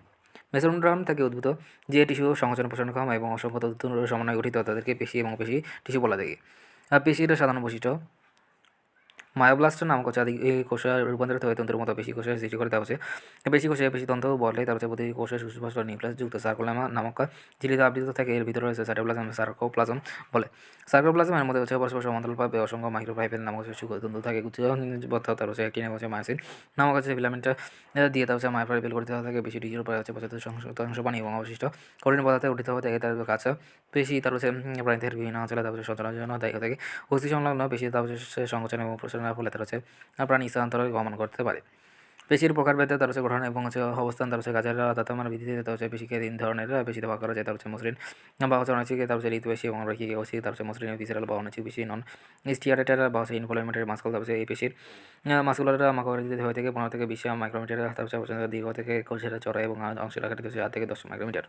Speaker 1: মেসোডার্ম থেকে উদ্ভূত যে টিস্যু সংকোচন প্রসারণক্ষম এবং অসংখ্য তন্তুর সমন্বয়ে গঠিত তাদেরকে পেশি এবং পেশি টিস্যু বলা থাকে। পেশির সাধারণ বৈশিষ্ট্য মায়োব্লাস্ট নামক এই কোষে রূপান্তরিত হয়ে তন্তুর মতো বেশি কোষের সৃষ্টি করে। তারপর বেশি কোষে বেশি তন্তু বলে। তারপর প্রতিটি কোষে সুস্পষ্ট নিউক্লিয়াস যুক্ত সার্কোলেমা নামক ঝিল্লিতে আবৃত থাকে। এর ভিতরে রয়েছে সাইটোপ্লাজম, সার্কোপ্লাজম বলে। সার্কোপ্লাজমের মধ্যে পরস্পর সমান্তরালভাবে অসংখ্য মাইক্রোফাইবেল নামক তন্তু থাকে। গুচ্ছবদ্ধ তারপর একটি মায়োসিন নামক ফিলামেন্ট দিয়ে তারপর মায়োফাইবেল গঠিত থাকে। বেশি টিস্যুর প্রায় 75% পানি এবং অবশিষ্ট কঠিন পদার্থে গঠিত হয়ে থাকে। তার কাছে পেশি তারপর প্রাণীদের বিভিন্ন অঞ্চলে তারপর সঞ্চালনের জন্য দায়ী হয়ে থাকে। অস্থি সংলগ্ন পেশি তারপর সংকোচন এবং প্রসারণের ফলে তার প্রাণী স্থানান্তরে গমন করতে পারে। পেশির প্রকারভেদে তার গঠন এবং অবস্থান তার কাজের তাপমাত্রার ভিত্তিতে তার পেশিকে 3 ধরনের পেশিতে ভাগ করা যায়। তার মসৃণ বা অনৈচ্ছিক, তার ঋতুপেশি এবং রৈখিক পেশি। তার মসৃণ ভিসেরাল বা অনৈচ্ছিক পেশি, নন স্টিয়ারেটেড বা ইনফ্লামেটরি মাস্কুল। তারপর এই পেশির মাস্কুলার মাকড়াকৃতি হয়ে থেকে 15 থেকে 20 মাইক্রোমিটার, তারপর দীর্ঘ থেকে কোষের চড়া এবং অংশের আকার 8 থেকে 10 মাইক্রোমিটার।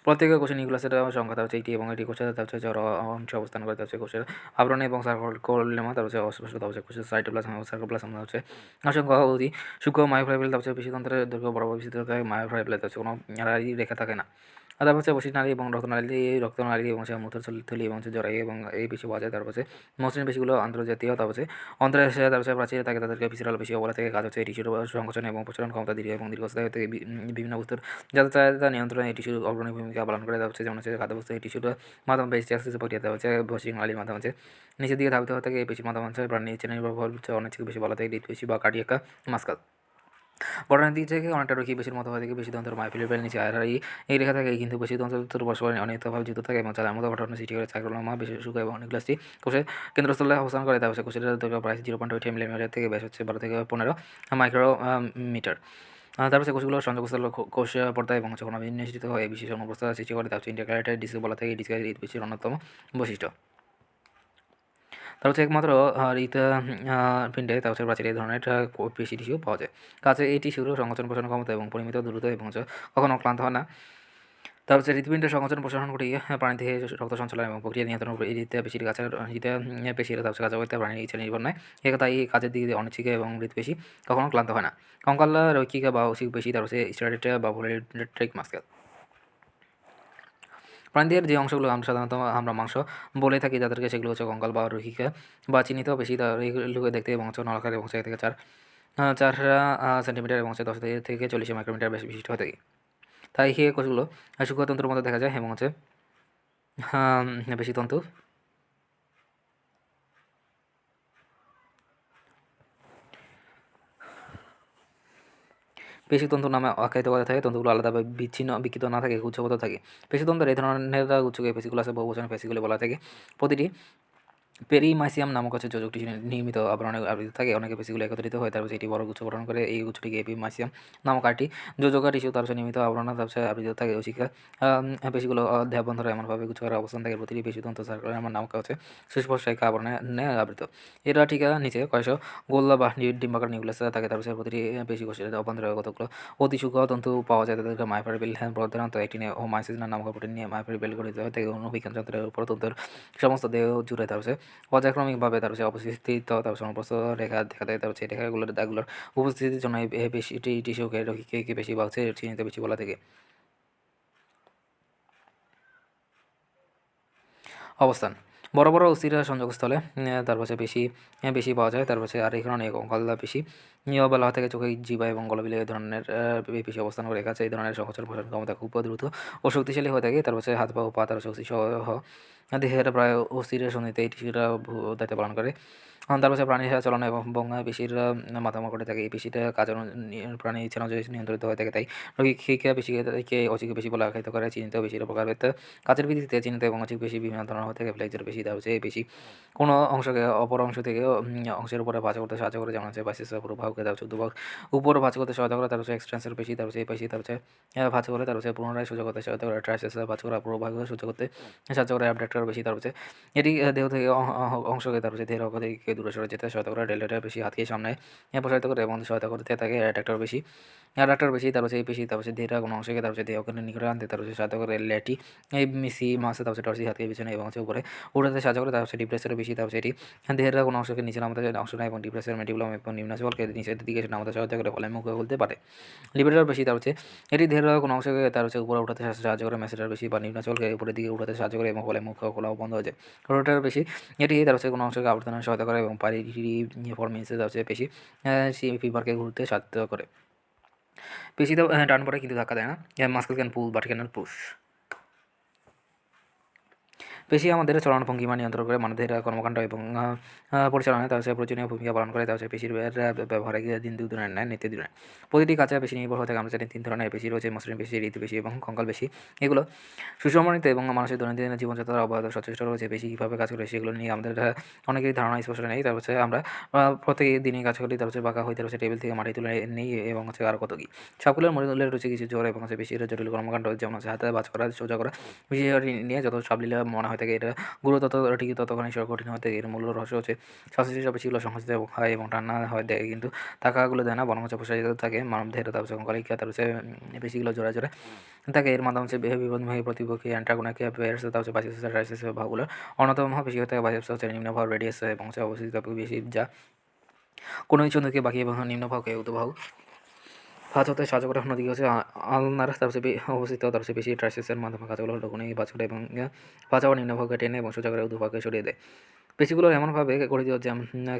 Speaker 1: প্রত্যেক কোষে নিউক্লিয়াসের সংখ্যা তার এটি এবং এটি কোষের তার চড়া অংশে অবস্থান করে। তার কোষের আবরণে এবং সার্কোলেমা তার অস্পষ্ট। তার কোষের সাইটোপ্লাজম এবং সার্কোপ্লাজম অসংখ্য অতি সূক্ষ্ম মায়োফাইবেল। তার পেশিতন্ত্রের দৈর্ঘ্য বরাবর বিস্তৃত থাকে। মায়োফাইবেলের কোনো নাড়ি রেখা থাকে না। আর তারপর বসির নালী এবং রক্তনালী এবং মূত্রথলি এবং জরায়ু এবং এই পেশি পাওয়া যায়। তারপর মসৃণ পেশিগুলো আন্তর্জাতীয়। তারপর অন্তরে প্রাচীরে থাকে, তাদেরকে ভিসেরাল পেশি বলা থেকে। কাজ হচ্ছে এই টিস্যুর সংকোচন এবং প্রসারণ ক্ষমতা দীর্ঘ এবং দীর্ঘস্থায়ী থেকে বিভিন্ন বস্তুর যাতায়াত নিয়ন্ত্রণে এই টিস্যুর অগ্রণী ভূমিকা পালন করে। তারপর যেমন খাদ্যবস্তু এই টিস্যুর মাধ্যমে পেশি অ্যাক্সেস প্রক্রিয়া হচ্ছে বসির নালীর মাধ্যমে নিচের দিকে ধাবিত হয়ে থাকে। এই পেশির মাধ্যমে প্রাণী নিচে নির্ভর অনেক বেশি বলা থাকে হৃদপেশি বা কার্ডিয়াক মাস্কাল। গঠনের দিক থেকে অনেকটা রৈখিক পেশির মতো হয়ে থাকে। পেশিতন্ত্র মায়োফাইবেল নিচে আর এই রেখা থাকে, কিন্তু পেশিতন্ত্র পরস্পর অনিয়মিতভাবে যুক্ত থাকে এবং চালের মতো গঠনের সৃষ্টি করে। সার্কোলেমা বেশি শুষ্ক এবং নিউক্লিয়াসটি কোষের কেন্দ্রস্থলে অবস্থান করে। তারপর কোষের দৈর্ঘ্য প্রায় 0.8 মিলিমিটার থেকে ব্যাস হচ্ছে 12 থেকে 15 মাইক্রোমিটার। তারপর কোষগুলো সংযোগস্থল কোষ পর্দা এবং কোনো বিন্যাসিত হয়ে বিশেষ অবস্থা সৃষ্টি করে। তারপর ইন্টারক্যালেটেড ডিস্ক বলা থাকে। ডিস্কের হৃদপেশির অন্যতম বৈশিষ্ট্য। তার একমাত্র পিণ্ডে তার প্রাচীর এই ধরনের পেশি টিস্যু পাওয়া যায়। কাছে এই টিস্যুর সংকোচন প্রসারণ ক্ষমতা এবং পরিমিত দ্রুত এবং কখনো ক্লান্ত হয় না। তার হৃৎপিণ্ডের সংকোচন প্রসারণ ঘটিয়ে প্রাণী থেকে রক্ত সঞ্চালন এবং প্রক্রিয়া নিয়ন্ত্রণ করে। এই পেশির কাছে পেশির কাছে করতে প্রাণীর ইচ্ছা নির্ভর নয়। তাই এই কাজের দিকে অনিচ্ছিক এবং হৃৎপেশি কখনো ক্লান্ত হয় না। কঙ্কাল রৈখিক বা অসিক পেশি, তার স্টেরয়েড বা ভোলেট্রিক মাস্কেল। প্রাণীদের যে অংশগুলো আমরা সাধারণত মাংস বলে থাকি, যাদেরকে সেগুলো হচ্ছে কঙ্কাল বা রৈখিক বা চিহ্নিত পেশি। এইগুলোকে দেখতে এবং নলাকার এবং 1 থেকে 4 সেন্টিমিটার এবং 10 থেকে 40 মাইক্রোমিটার বেশি বিশিষ্ট হয়ে থাকে। তাই এই কোষগুলো সূক্ষ্মতন্ত্রের মধ্যে দেখা যায় এবং পেশিতন্তু। পেশিতন্তু নামে আখ্যায়িত করা থাকে। তন্তুগুলো আলাদাভাবে বিকৃত না থাকে, গুচ্ছবদ্ধ থাকে। পেশিতন্ত্রের এই ধরনের গুচ্ছকে পেশিগুলো আছে, বহুবচনে পেশিগুলো বলা থাকে। প্রতিটি পেরিমাইসিয়াম নামক যোজকটি নির্মিত আবরণে আবৃত থাকে। অনেকে পেশিগুলো একত্রিত হয়, তারপর এটি বড় গুচ্ছ গঠন করে। এই গুচ্ছটিকে এপিমাইসিয়াম নামক আরেকটি যোজকা টিস্যু তার নির্মিত আবরণ আবৃত থাকে। ওশিকা পেশিগুলো দেহবন্ধরে এমনভাবে গুচ্ছ করার অবস্থান থাকে। প্রতিটি পেশিতন্ত্র সার্কোলেমা নামক সুস্পষ্ট রেখা আবরণে আবৃত। এরা ঠিক নিচে কয়েকশো গোল্লা বা ডিম্বাকার নিউক্লিয়াস থাকে। তারপর প্রতিটি পেশি কোষের অভ্যন্তরে কতগুলো অতি সূক্ষ্ম তন্তু পাওয়া যায়। তাদেরকে মায়োফাইবেল প্রধানত একটি মাইসিস নামক প্রোটিন নিয়ে মায়োফাইবেল গঠিত হয় থেকে। অনুবিজ্ঞান যন্ত্রের উপর তন্তুর সমস্ত দেহ জুড়ে তারপর পর্যায়ক্রমিকভাবে তার অবস্থিত তার সমস্ত রেখা দেখা দেয়। তার এই রেখাগুলোর দাগগুলোর উপস্থিতির জন্য এই পেশিটি টিস্যুকে রৈখিক পেশি বা চিহ্নিত পেশি বলা থেকে। অবস্থান বড় বড় অস্থির সংযোগস্থলে তারপর বেশি পাওয়া যায়। তারপর আর এই কারণে কঙ্কাল পেশি বলা থেকে চোখে, জিহ্বা এবং গলবিলে এই ধরনের পেশি অবস্থান করে রেখা আছে। এই ধরনের সংকোচন প্রসারণ ক্ষমতা খুব দ্রুত ও শক্তিশালী হয়ে থাকে। তারপর হাত পা ও পা তার অস্থি সহ দেহের প্রায় অস্থির সন্ধিতে এই টিস্যুটা দায়িত্ব পালন করে। তারপর প্রাণীর চলন এবং পেশির মাধ্যমে ঘটে থাকে। এই পেশিটা কাজ প্রাণী ইচ্ছা অনুযায়ী নিয়ন্ত্রিত হয়ে থাকে। তাই রৈখিক পেশিকে অচিক পেশি বলে আখ্যায়িত করে। চিহ্নিত পেশির প্রকারভেদ কাজের ভিত্তিতে চিহ্নিত এবং অচিক পেশি বিভিন্ন ধরনের হয়ে থাকে। ফ্লেক্সর পেশি তার এই পেশি কোনো অংশকে অপর অংশ থেকে অংশের উপরে ভাঁজ করতে সাহায্য করে। যেমন বাইসেপস পুরোভাগকে তার উপর ভাঁজ করতে সহায়তা করে। তার এক্সটেন্সর পেশি তার এই পেশি তার ভাঁজ করে। তার পুনরায় সোজা করতে সহায়তা করে। ট্রাইসেপস ভাঁজ করা পুরোভাগ সোজা করতে সাহায্য করে। অ্যাবডাক্টর পেশি তার এটি দেহ থেকে অংশকে তার দেহের অক্ষ থেকে দূরে সরে যেতে সহায়তা করে। ডেল্টার পেশি হাতকে সামনে প্রসারিত করে এবং সহায়তা করতে থাকে। অ্যাডাক্টর পেশি তার এই পেশি তার দেহটা কোনো অংশকে তার দেহকে নিকটে আনতে তার সাহায্য করে। ল্যাটি এই মিসি মাসে তার টর্সি হাতকে পিছনে এবং উপরে উঠাতে সাহায্য করে। তার ডিপ্রেসের পেশি তার এটি দেহের কোনো অংশকে নিচে নামাতে অংশ নেয় এবং ডিপ্রেসের মেডিবুলাম এবং নিম্নাচলকে নিচের দিকে নামাতে সহায়তা করে, ফলে মুখে খুলতে পারে। লিবেটার পেশি তার এটি দেহের কোনো অংশকে তার উপরে উঠাতে সাহায্য করে। ম্যাসেটার পেশি বা নিম্নাচলকে উপরের দিকে উঠাতে সাহায্য করে এবং ফলে মুখ খোলাও বন্ধ হয়ে যায়। রোটার পেশি এটি কোনো অংশকে আবর্তনে সহায়তা করে এবং পাইরিফর্মিস পেশি ফিভারকে ঘুরতে সাহায্য করে। পেশিতে টান পড়ে কিন্তু ধাক্কা দেয় না। Muscle can pool but can not push. পেশি আমাদের চলনভঙ্গিমা নিয়ন্ত্রণ করে মানবদেহের কর্মকাণ্ড এবং পরিচালনায় প্রয়োজনীয় ভূমিকা পালন করে। পেশির ব্যবহারে দিন দুদিনের ন্যায় নিত্য দিনের। প্রতিটি কাজে পেশি নির্ভর হয়ে থাকে। আমরা জানি 3 ধরনের পেশি রয়েছে: মসৃণ পেশি, ঋতু পেশি এবং কঙ্কাল পেশি। এগুলো সুষমনিত এবং মানুষের দৈনন্দিন জীবনযাত্রার অব্যাহত সচেষ্ট রয়েছে। পেশি কীভাবে কাজ করে সেগুলো নিয়ে আমাদের অনেকেরই ধারণা স্পষ্ট নেই। আমরা প্রত্যেক দিনই কাজ করি, বাঁকা হইতে টেবিল থেকে মাটি তুলে নেই এবং আরও কত কী। সবগুলোর মূল্যে রয়েছে কিছু জোর এবং পেশির জটিল কর্মকাণ্ড, যেমন হাতে বাজ করা, সোজা করা। পেশি নিয়ে যত সাবলীল মনে হয় থাকে, এটা গুরু ঠিক ততখানি কঠিন হতে এর মূল রহস্য হচ্ছে শ্বাসের পেশিগুলো সংকুচিত হয় এবং টানা হয় দেয়, কিন্তু টাকাগুলো দেয় না, বরং প্রসারিত থাকে। মানবদেহের কঙ্কালিকা পেশিগুলো জোড়া জোড়া থাকে। এর মাধ্যমে বিপদমুখী প্রতিপক্ষী অ্যান্টাগোনিক পেয়ার্স বাইসেপস ট্রাইসেপস ভাগগুলো অন্যতম পেশি হতে বাইসেপস নিম্ন ভাগ রেডিয়াস এবং অবস্থিত পেশি, যা কোনো কিছু থেকে বাকি এবং নিম্ন ভাগকে উত্তরবাহু ভাঁজ হতে সাহায্য করে। অন্যদিকে আলনার অবস্থিত পেশি ট্রাইসেপসের মাধ্যমে কাজগুলো লঘুনি ভাঁজ করে এবং ভাঁজ নিম্ন ভাগকে টেনে এবং সোজা করে ঊর্ধ্বভাগকে সরিয়ে দেয়। পেশিগুলো এমনভাবে গঠিত যে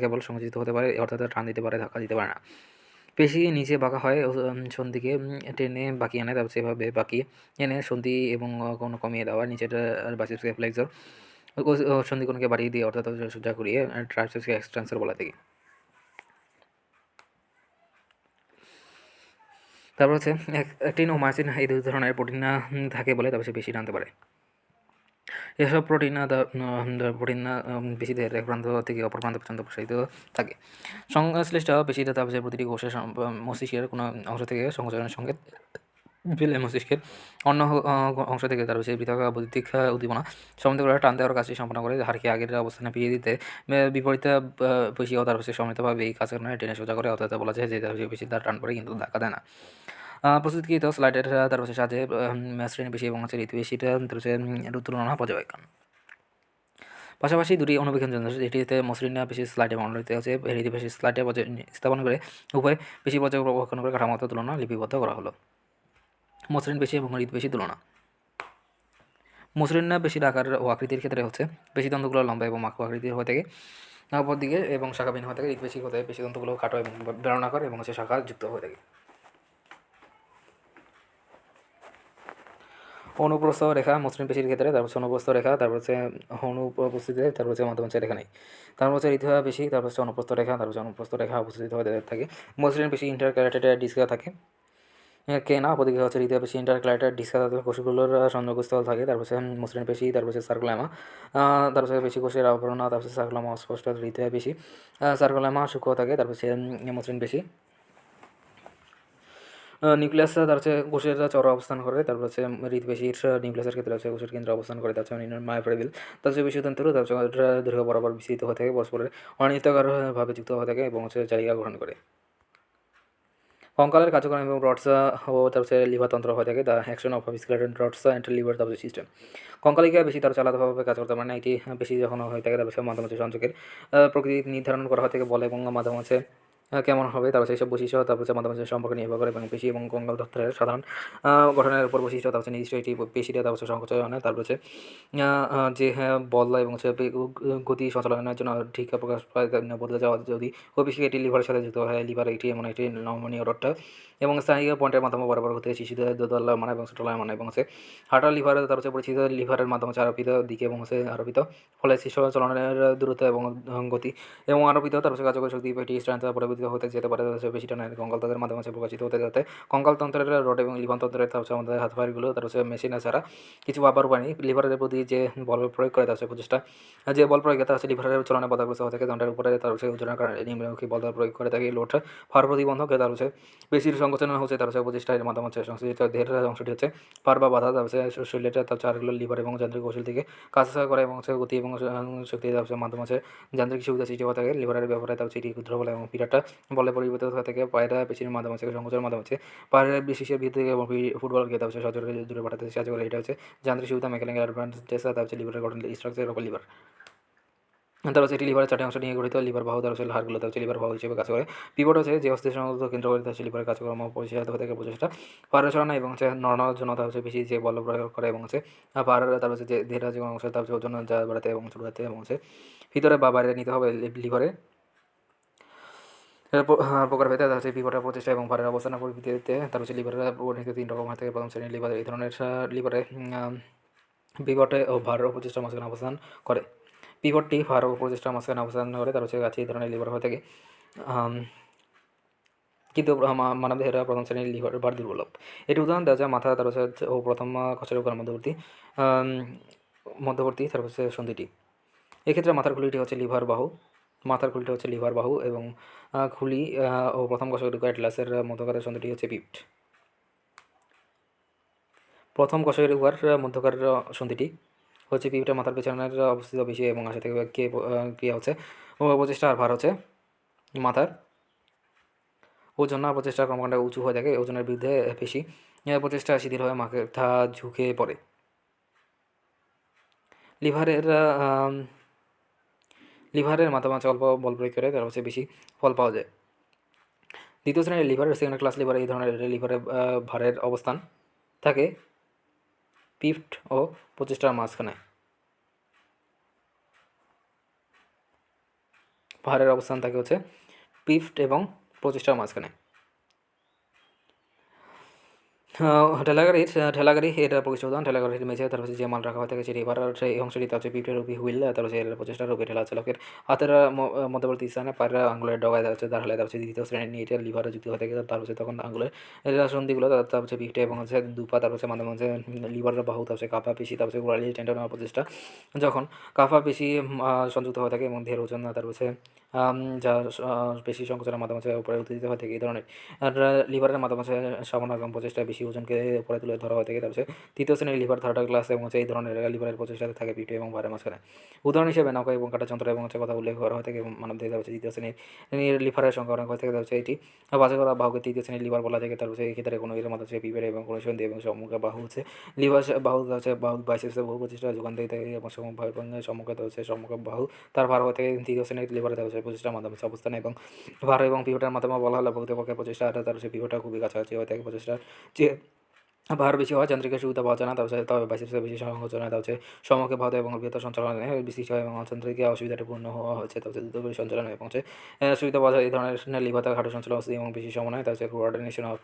Speaker 1: কেবল সংকুচিত হতে পারে, অর্থাৎ টান দিতে পারে, ধাক্কা দিতে পারে না। পেশি নিচে বাঁকা হয় সন্ধিকে টেনে বাঁকিয়ে আনে, এভাবে বাঁকিয়ে এনে সন্ধি এবং কোনো কমিয়ে দেওয়া। নিচের বাইসেপস ফ্লেক্সর সন্ধিকোণকে বাড়িয়ে দিয়ে অর্থাৎ সোজা করিয়ে ট্রাইসেপস এক্সটেন্সর বলা থাকে। তারপর হচ্ছে অ্যাক্টিন ও মায়োসিন, এই 2 ধরনের প্রোটিন থাকে বলে পেশি টানতে পারে। এসব প্রোটিন পেশিদের এক প্রান্ত থেকে অপর প্রান্ত পর্যন্ত প্রসারিত থাকে। সংশ্লিষ্ট পেশিতে প্রতিটি কোষের মস্তিষ্কের কোনো অংশ থেকে সংকোচনের সংকেত পেলে মস্তিষ্কের অন্য অংশ থেকে পৃথক বৈদ্যুতিক উদ্দীপনা সম্বন্ধে করে টান দেওয়ার কাজটি সম্পন্ন করে। হাড়কে আগের অবস্থানে ফিরিয়ে দিতে বিপরীত পেশিও সম্মিলিতভাবে এই কাজ টেনে সোজা করে, অর্থাৎ বলা যায় যে পেশি তার টান পড়ে কিন্তু ধাক্কা দেয় না। প্রস্তুতকৃত স্লাইডের সাহায্যে শ্রেণী পেশি এবং ঋতু পেশিটা তুলনা পর্যবেক্ষণ। পাশাপাশি 2টি অনুবীক্ষণ যন্ত্র, এটিতে মসৃণ পেশির স্লাইডে মনোনীত আছে, ঋতু পেশির স্লাইডে স্থাপন করে উভয় পেশি পর্যবেক্ষণ করে কাঠামোগত তুলনা লিপিবদ্ধ করা হলো। মসৃণ পেশি এবং ঋতু পেশি তুলনা। মসৃণ পেশির আকার ও আকৃতির ক্ষেত্রে হচ্ছে পেশিতন্তুগুলো লম্বা এবং মাখো আকৃতির হয়ে থাকে অপর দিকে এবং শাখাবিহীন হয়ে থাকে। ঋতু পেশি হতে পেশিতন্তুগুলো খাটো এবং বেলনাকার এবং শাখা যুক্ত হয়ে থাকে। অনুপ্রস্থ রেখা মসৃণ পেশির ক্ষেত্রে, অনুপ্রস্থ রেখা, অনুপস্থিতিতে, মাধ্যম রেখা নেই। ঋতু পেশি, অনুপ্রস্থ রেখা, অনুপ্রস্থ রেখা উপস্থিত হয়ে থাকে। মসৃণ পেশি ইন্টারক্যালেটেড ডিস্ক থাকে কেনা, অপরদিকে ঋতু পেশি ইন্টারক্যালেটেড ডিস্ক কোষগুলোর সংযোগস্থল থাকে। মসৃণ পেশি, সার্কুলামা, পেশি কোষের আবরণ, সার্কুলামা অস্পষ্ট। ঋতু পেশি সার্কুলামা সূক্ষ্ম থাকে। মসৃণ পেশি নিউক্লিয়াস কোষের চর অবস্থান করে। হৃদপেশির নিউক্লিয়াসের ক্ষেত্রে কোষের কেন্দ্রে অবস্থান করে। মায়োফিব্রিল পেশিতন্তু দীর্ঘ বরাবর বিস্তৃত হয়ে থাকে, পরস্পরের অনিয়মিতভাবে যুক্ত হয়ে থাকে এবং জায়গা গ্রহণ করে। কঙ্কালের কার্যক্রম এবং রডস ও লিভার তন্ত্র হয়ে থাকে। The action of skeleton rods and lever system. কঙ্কালিকা বেশি আলাদাভাবে কাজ করতে পারে না। এটি বেশি যখন হয়ে থাকে মাধ্যমে সঞ্চকের প্রকৃতি নির্ধারণ করা হয়ে থাকে বলে এবং মাধ্যমে কেমন হবে সেইসব বৈশিষ্ট্য মাধ্যমে সম্পর্কে নির্ভর করে এবং পেশি এবং কঙ্কাল তন্ত্রের সাধারণ গঠনের উপর বৈশিষ্ট্য নির্দিষ্ট এটি পেশিটা সংকোচন হয়। যে বল এবং গতি সঞ্চালনের জন্য ঠিক প্রকাশ পায় বদলে যাওয়া যদি ওই পেশি এটি লিভারের সাথে যুক্ত হয়। লিভার এটি এমন একটি নমনীয় রডটা এবং স্থানীয় পয়েন্টের মাধ্যমে বরাবর হতে শিশুদের দোদলায়মান এবং ছোটলায়মান এবং হার্টার লিভার পরিচিত লিভারের মাধ্যমে আরোপিত দিকে এবং আরোপিত ফলে শিশু চলনের দূরত্ব এবং গতি এবং আরোপিত কার্যকরী শক্তি এটি স্ট্রেন্থ পরিবর্তিত হতে যেতে পারে। পেশিটা কঙ্কাল তন্ত্রের মাধ্যমে প্রকাশিত হতে যাতে কঙ্কাল তন্ত্রের রড এবং লিভার তন্ত্রের আমাদের হাত পায়েরগুলো মেশিন ছাড়া কিছু আবার উপায় নেই। লিভারের প্রতি যে বল প্রয়োগ করে প্রচেষ্টা যে বল প্রয়োগে লিভারের চলনে বাধাগ্রস্ত হয়ে থাকে। দণ্ডের উপরে ওজনের কারণে নিম্নমুখী বল প্রয়োগ করে থাকে। লোড ফার প্রতিবন্ধক পেশির সংকোচন প্রচেষ্টার মাধ্যমে সংশ্লিষ্ট দেহের অংশটি ফার বা বাধা শরীরের চারগুলো লিভার এবং যান্ত্রিক কৌশল থেকে কাজ করে এবং গতি এবং শক্তি মাধ্যমে যান্ত্রিক সুবিধা সৃষ্টি হয়ে থাকে। লিভারের ব্যবহারে এটি ক্ষুদ্র বলে এবং পিরাটা বলে পরিবর্তিত হয়ে থাকে। পায়ের পেশির মাধ্যমে সংকোচনের মাধ্যমে পায়ের বিশেষের ভিত্তি এবং ফুটবলকে সচরে দূরে পাঠাতে সাহায্য করে। এটা যান্ত্রিক সুবিধা মেকানিক্যাল অ্যাডভান্টেজ লিভারের গঠন স্ট্রাকচার অফ লিভার। তার হচ্ছে এটি লিভারের 4টি অংশ নিয়ে গঠিত। লিভার বাহু তার হচ্ছে হাড়গুলো তার হচ্ছে লিভার বাহু হিসেবে কাজ করে। পিভট হচ্ছে যে অস্থি সংযুক্ত কেন্দ্র করে তার হচ্ছে লিভারের কার্যক্রম পরিচালিত হয়ে থাকে প্রচেষ্টা। পাহাড়ের ছড়ানো এবং হচ্ছে নড়ানোর জন্য তার হচ্ছে বেশি যে বল প্রয়োগ করে এবং হচ্ছে পাহাড়ের তার হচ্ছে যে দেহের যে কোনো অংশ তার হচ্ছে ওজন যা বাড়াতে এবং ছোটাতে এবং হচ্ছে ভিতরে বা বাইরে নিতে হবে লিভারে প্রকার ভেদে তার হচ্ছে লিভারের প্রচেষ্টা এবং ভারের অবস্থানের পরিপ্রেক্ষিতে তার হচ্ছে লিভারের বর্ণিত 3 রকম হয় থাকে। প্রথম শ্রেণীর লিভার এই ধরনের লিভারে পিভটে ও ভার ও প্রচেষ্টার মাঝখানে অবস্থান করে। পিভটটি ভার ও প্রচেষ্টার মাঝখানে অবস্থান করে তার হচ্ছে কাছে এই ধরনের লিভার হয়ে থাকে। কিন্তু মানবদেহের প্রথম শ্রেণীর লিভার ভার দুর্বলভ। এটি উদাহরণ দেওয়া যায় মাথা তার হচ্ছে ও প্রথম কচের উপর মধ্যবর্তী তার হচ্ছে সন্ধিটি। এক্ষেত্রে মাথার খুলিটি হচ্ছে লিভার বাহু, মাথার খুলিটি হচ্ছে লিভার বাহু এবং খুলি ও প্রথম কষাকটি অ্যাটলাসের মধ্যকার সন্ধিটি হচ্ছে পিপ্ট। প্রথম কষাকের উহার মধ্যকার সন্ধিটি হচ্ছে পিভটা মাথার পেছনের অবস্থিত বেশি এবং আশা থেকে ক্রিয়া হচ্ছে ও প্রচেষ্টা আর ভার হচ্ছে মাথার ওজন না প্রচেষ্টা ক্রমকাণ্ড উঁচু হয়ে থাকে ওজনের বিরুদ্ধে বেশি প্রচেষ্টা শিথিল হয়ে মাথা ঝুঁকে পড়ে। লিভারের লিভারের মাঝে অল্প বল প্রয়োগ করে তার হচ্ছে বেশি ফল পাওয়া যায়। দ্বিতীয় শ্রেণীর লিভার সেকেন্ড ক্লাস লিভার এই ধরনের লিভারের ভারের অবস্থান থাকে পিফট ও প্রচেষ্টার মাঝখানে। ভারের অবস্থান থাকে হচ্ছে পিফট এবং প্রচেষ্টার মাঝখানে। ঠেলাগাড়ি এটা প্রকৃষ্ট উদাহরণ। ঠেলাগাড়ির মেঝে তার হচ্ছে যে মাল রাখা হয়ে থাকে সেটি এবার সেই অংশটি তার হচ্ছে পিঠের উপর হুইল তার হচ্ছে এর প্রচেষ্টার উপরে ঠেলা চালকের হাতের মধ্যবর্তী স্থানে পায়ের আঙুলের ডগায় তার হচ্ছে দাঁড়ালে তার হচ্ছে দ্বিতীয় শ্রেণীর নিয়ে এটা লিভারে যুক্ত হয়ে থাকে তার হচ্ছে তখন আঙুলের সন্ধিগুলো তার হচ্ছে পিঠে এবং হচ্ছে দুপা তার হচ্ছে মাঝে মাঝে লিভারের বাহু তার হচ্ছে কাফা পেশি তার হচ্ছে গোড়ালি টেন্ডন নেওয়ার প্রচেষ্টা যখন কাফা পেশি সংযুক্ত হয়ে থাকে এবং দেহের ওজন তার হচ্ছে যা পেশি সংকোচনের মাধ্যমে উপরে উত্তেজিত হয়ে থাকে এই ধরনের। আর লিভারের মাধ্যমে সামান্য এবং প্রচেষ্টা বেশি ওজনকে উপরে তুলে ধরা হয়ে থাকে তার হচ্ছে তৃতীয় শ্রেণীর লিভার থার্ড ক্লাস এবং হচ্ছে এই ধরনের লিভারের প্রচেষ্টাতে থাকে পিঠে এবং ভারের মাঝখানে। উদাহরণ হিসেবে নৌকা এবং কাটা যন্ত্র এবং হচ্ছে কথা উল্লেখ করা হয়ে থাকে এবং মানব দেহে হচ্ছে তৃতীয় শ্রেণীর লিভারের সংখ্যা অনেক হয়ে থাকে তার হচ্ছে এটি বাছাই করা বাহুকে তৃতীয় শ্রেণীর লিভার বলা থাকে তার হচ্ছে এই ক্ষেত্রে কোনো এর মাধ্যমে পিপের এবং কোনো সন্ধি এবং সম্মুখে বাহু হচ্ছে লিভার বাহু হচ্ছে বাহু বাইসেপসে বহু প্রচেষ্টা যোগান দিয়ে থাকে এবং সম্মুখে হচ্ছে সম্মুখে বাহু তার ভার হয়ে থাকে তৃতীয় শ্রেণীর লিভারে হচ্ছে প্রচেষ্টার মাধ্যমে অবস্থান এবং ভার এবং পিভটের মাধ্যমে বলা হলে প্রকৃতপক্ষে প্রচেষ্টা তার হচ্ছে পিভটটা খুবই কাছাকাছি হয়ে থাকে প্রচেষ্টার যে ভার বেশি হয় যান্ত্রিকের সুবিধা পাওয়া যায় না তার তবে বাইসেপসে বেশি সংকোচন হয় তার হচ্ছে সমকে ভাত এবং বৃহত্তর সঞ্চালনে বেশি হয় এবং যান্ত্রিক অসুবিধাটি পূর্ণ হওয়া হচ্ছে তার দ্রুত সঞ্চালন এবং হচ্ছে সুবিধা পাওয়া যায় এই ধরনের লিভার হাঁটু সঞ্চালন এবং বেশি সময় তার হচ্ছে কোঅর্ডিনেশন অফ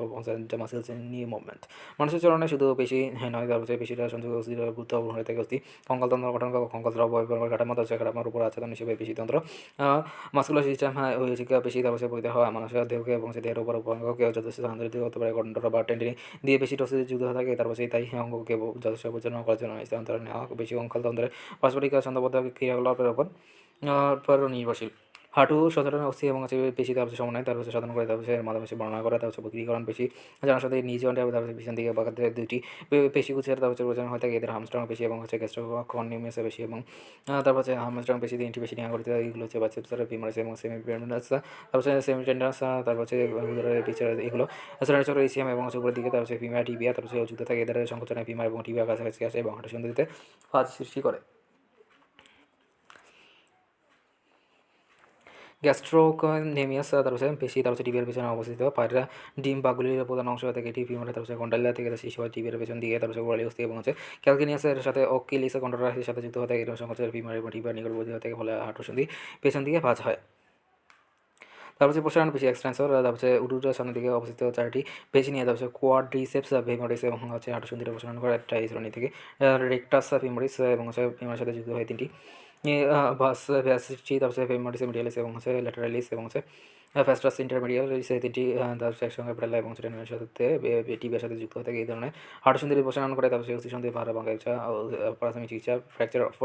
Speaker 1: মাসেলস নিয়ে মুভমেন্ট মানুষের চলনে শুধু বেশি নয় তার হচ্ছে বেশিটা সংযোগ অস্থির গুরুত্বপূর্ণ হয়ে থাকে অস্থি কঙ্কালতন্ত্র গঠন কঙ্কালতন্ত্র কাঠামো তার হচ্ছে কাঠামোর উপর আচ্ছাদন হিসেবে পেশিতন্ত্র মাস্কুলার সিস্টেম ওই হচ্ছে বেশি তার হচ্ছে পরিতে হয় মানুষের দেহকে এবং দেহের উপর অঙ্গকে যথেষ্ট স্থানান্তরিত হতে পারে গঠনটা বা টেন্ডেনি দিয়ে বেশি টসে যুক্ত হয়ে থাকে তারপর তাই অঙ্গকে যথেষ্ট পরিচালনা করার জন্য স্থানান্তর নেওয়া বেশি কঙ্কালতন্ত্রের পারস্পরিক ছন্দবদ্ধ ক্রিয়াকলাপের উপর নির্ভরশীল। হাঁটু সাধারণ অস্থি এবং হচ্ছে পেশি তার হচ্ছে সমন্বয় তার হচ্ছে সাধন করে তার হচ্ছে মাধ্যমে বর্ণনা করা তার হচ্ছে বক্রীকরণ পেশি জানার সাথে নিজ অন্ডে তার হচ্ছে পিছন দিকে বাঁকাতে দুইটি পেশি গুছের তার হচ্ছে প্রয়োজন হয়ে থাকে এদের হামস্ট্রং পেশি এবং হচ্ছে গ্যাস্ট্রোকর্নিয়াসের পেশি এবং তারপর হচ্ছে হামস্ট্রং পেশি তিনটি পেশি নিয়ে গঠিত এগুলো হচ্ছে বাইসেপস ফিমারাস এবং সেমিপেন্ডাস তারপর হচ্ছে সেমিটেন্ডাস তারপর হচ্ছে পিছনে এগুলো এছাড়া চক্র ইসিএম এবং হচ্ছে উপরের দিকে তার হচ্ছে ফিমার টিবিয়া তার হচ্ছে যুক্ত থাকে এদের সংকোচনে ফিমার এবং টিবিয়া কাছাকাছি আসে এবং হাঁটু সন্ধিতে ফাঁদ সৃষ্টি করে। গ্যাস্ট্রোকনেমিয়াস তার হচ্ছে পেশি তার হচ্ছে টিবিয়ার পেছনে অবস্থিত পায়ের ডিম বা গুলির প্রধান অংশ থেকে এটি ফিমারে তার হচ্ছে কন্ডালিয়া থেকে সৃষ্টি হয় টিবিয়ার পেছন দিকে তার হচ্ছে গোড়ালি অস্থি এবং হচ্ছে ক্যালকিনিয়াসের সাথে অকিলিস কন্ড্রোলাসের সাথে যুক্ত হয়ে থাকে এরকম হচ্ছে ফিমার এবং টিবিয়ার নিকটবর্তী হয়ে থাকে ফলে হাঁটু সন্ধি পেছন দিকে ভাঁজ হয়। তারপর হচ্ছে প্রসারণ পেশি এক্সটেন্সর তারপর হচ্ছে উডুরের সামনের দিকে অবস্থিত 4টি পেশি নিয়ে তারপর হচ্ছে কোয়াড্রিসেপস ফেমোরিস এবং হচ্ছে হাঁটু সন্ধির প্রসারণ করে একটা এই শ্রেণী থেকে রেক্টাস ফেমোরিস এবং হচ্ছে ফিমারের সাথে যুক্ত হয় 3টি ভাস ভ্যাসিটি তারপর হচ্ছে ফেমোরিস মিডিয়ালিস এবং হচ্ছে ল্যাটারালিস এবং হচ্ছে ফ্যাস্টাস ইন্টারমিডিয়ালিস এই 3টি তার হচ্ছে একসঙ্গে প্যারালা এবং ট্রেনের সাথে টিবিয়ার সাথে যুক্ত হয়ে থাকে এই ধরনের হাঁটু সন্ধির প্রসারণ করে তারপর হচ্ছে অস্থি সন্ধি ভাড়া ভাঙা প্রাথমিক চিকিৎসা ফ্র্যাকচার অফ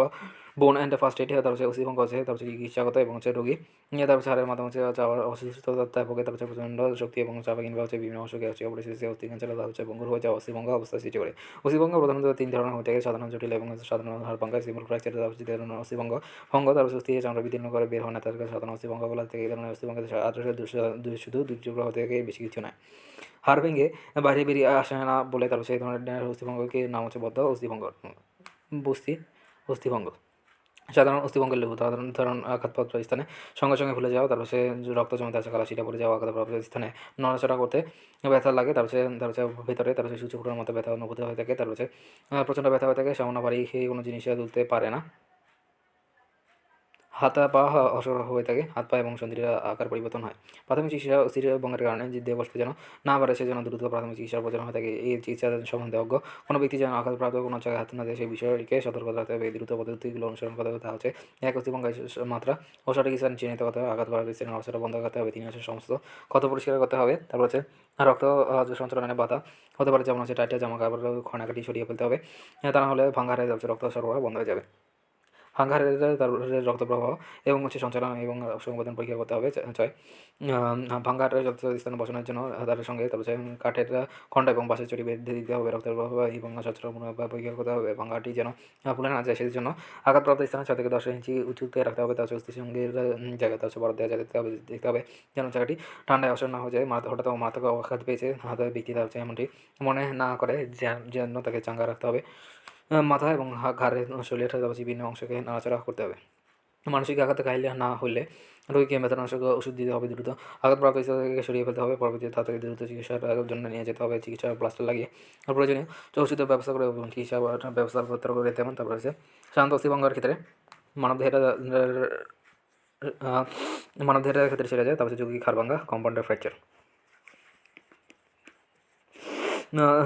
Speaker 1: বোন অ্যান্ড ফার্স্ট এড তারপর হচ্ছে অস্থিভঙ্গ আছে তারপর হচ্ছে চিকিৎসাগত এবং হচ্ছে রোগী তারপর হচ্ছে হাড়ের মাধ্যমে হচ্ছে যাওয়ার অসুস্থতার ভোগে তারপর হচ্ছে প্রচণ্ড শক্তি এবং চাপা কিংবা হচ্ছে বিভিন্ন অসুখে হচ্ছে অপরিস্থিতি অস্থি ক্যান্সার হচ্ছে ভঙ্গুর হয়ে যাওয়া অস্থিভঙ্গ অবস্থা সৃষ্টি করে। অস্থিভঙ্গ প্রধানত 3 ধরনের হয়ে থাকে সাধারণ জটিল এবং সাধারণ হাড় ভাঙা সিম্পল ফ্র্যাকচার তারপর হচ্ছে অস্থিভঙ্গ ভঙ্গ তারপর অস্থি চামড়া বিদীর্ণ করে বের হয় না তার সাধারণ অস্থিভঙ্গ বলা থেকে এই ধরনের অস্থিভঙ্গ শুধু দুই টুকরো হতে থাকে বেশি কিছু নয়। হাড় ভেঙে বাইরে বেরিয়ে আসে না বলে তারপর সেই ধরনের অস্থিভঙ্গকে নাম হচ্ছে বদ্ধ অস্থিভঙ্গ বস্তি অস্থিভঙ্গ। সাধারণ অস্থিভঙ্গের লঘু ধরুন আঘাতপ্রাপ্ত স্থানে সঙ্গে সঙ্গে ভুলে যাওয়া, তারপর সে রক্ত জমে আছে কালাশিটা পড়ে যাওয়া, আঘাতপ্রাপ্ত স্থানে নড়াচড়া করতে ব্যথা লাগে, তারপর ভেতরে সূচি ফুটার মতো ব্যথা অনুভূত হয়ে থাকে, তারপর প্রচণ্ড ব্যথা হয়ে থাকে, সামান্য ভারী কোনো জিনিস তুলতে পারে না, হাত পা অসহ হয়ে থাকে, হাত পা এবং সন্ধির আকার পরিবর্তন হয়। প্রাথমিক চিকিৎসা অস্থির ভঙ্গের কারণে যে দেহবস্তু যেন না বাড়ে সেজন্য দ্রুত প্রাথমিক চিকিৎসার প্রয়োজন হয়ে থাকে। এই চিকিৎসা সম্বন্ধে অজ্ঞ কোনো ব্যক্তি যেন আঘাতপ্রাপ্ত কোনো জায়গায় হাত না দেয় সেই বিষয়কে সতর্ক থাকতে হবে। এই দ্রুত পদ্ধতিগুলো অনুসরণ করতে হবে। তা হচ্ছে এক, অস্থিভঙ্গের মাত্রা ও সঠিক স্থান চিহ্নিত করতে হবে, আঘাতপ্রাপ্ত স্থানের নড়াচড়া বন্ধ করতে হবে। 3 হচ্ছে সমস্ত ক্ষত পরিষ্কার করতে হবে। তারপর হচ্ছে রক্ত সঞ্চালনে বাধা হতে পারে, যেমন হচ্ছে টাইটের জামা কাপড় খনাকাটি সরিয়ে ফেলতে হবে, তা না হলে ভাঙা হারিয়ে যাচ্ছে, রক্ত সরবরাহ বন্ধ হয়ে যাবে। হাঙ্গারের তারপরে রক্ত প্রবাহ এবং সঞ্চালন এবং সংবেদন পরীক্ষা করতে হবে। ছয়, ভাঙ্গার যত স্থানে বসানোর জন্য তার সঙ্গে তারপরে কাঠের খণ্ড এবং বাঁশের চটি বেঁধে দিতে হবে। রক্তের প্রবাহ এবং সঞ্চালন পরীক্ষা করতে হবে। ভাঙ্গাটি যেন ফুলে না যায় সেই জন্য আঘাতপ্রাপ্ত স্থানে 6 থেকে 10 ইঞ্চি উঁচুতে রাখতে হবে। তার অস্থি সঙ্গীর জায়গায় বরফ দেওয়া দেখতে হবে যেন জায়গাটি ঠান্ডায় অসর না হয়ে যায়। হঠাৎ মারাত্মক আঘাত পেয়েছে হাতে ব্যক্তি হচ্ছে এমনটি মনে না করে যেন তাকে চাঙ্গা রাখতে হবে। মাথা এবং ঘাড়ের শরীরের বিভিন্ন অংশকে নাড়াচাড়া করতে হবে। মানসিক আঘাতে ঘাইলে না হলে রোগীকে ব্যথানাশক ওষুধ দিতে হবে, দ্রুত আঘাতপ্রাপ্ত স্থান থেকে সরিয়ে ফেলতে হবে, পরবর্তীতে তাড়াতাড়ি দ্রুত চিকিৎসার জন্য নিয়ে যেতে হবে, চিকিৎসার প্লাস্টার লাগিয়ে প্রয়োজনীয় ওষুধের ব্যবস্থা করে এবং চিকিৎসা ব্যবস্থা করে তেমন। তারপরে হচ্ছে শান্ত অস্থিভঙ্গের ক্ষেত্রে মানবদেহের ক্ষেত্রে ছেড়ে যায়। তারপরে যৌগিক হাড় ভাঙা, কম্পাউন্ডার ফ্র্যাকচার।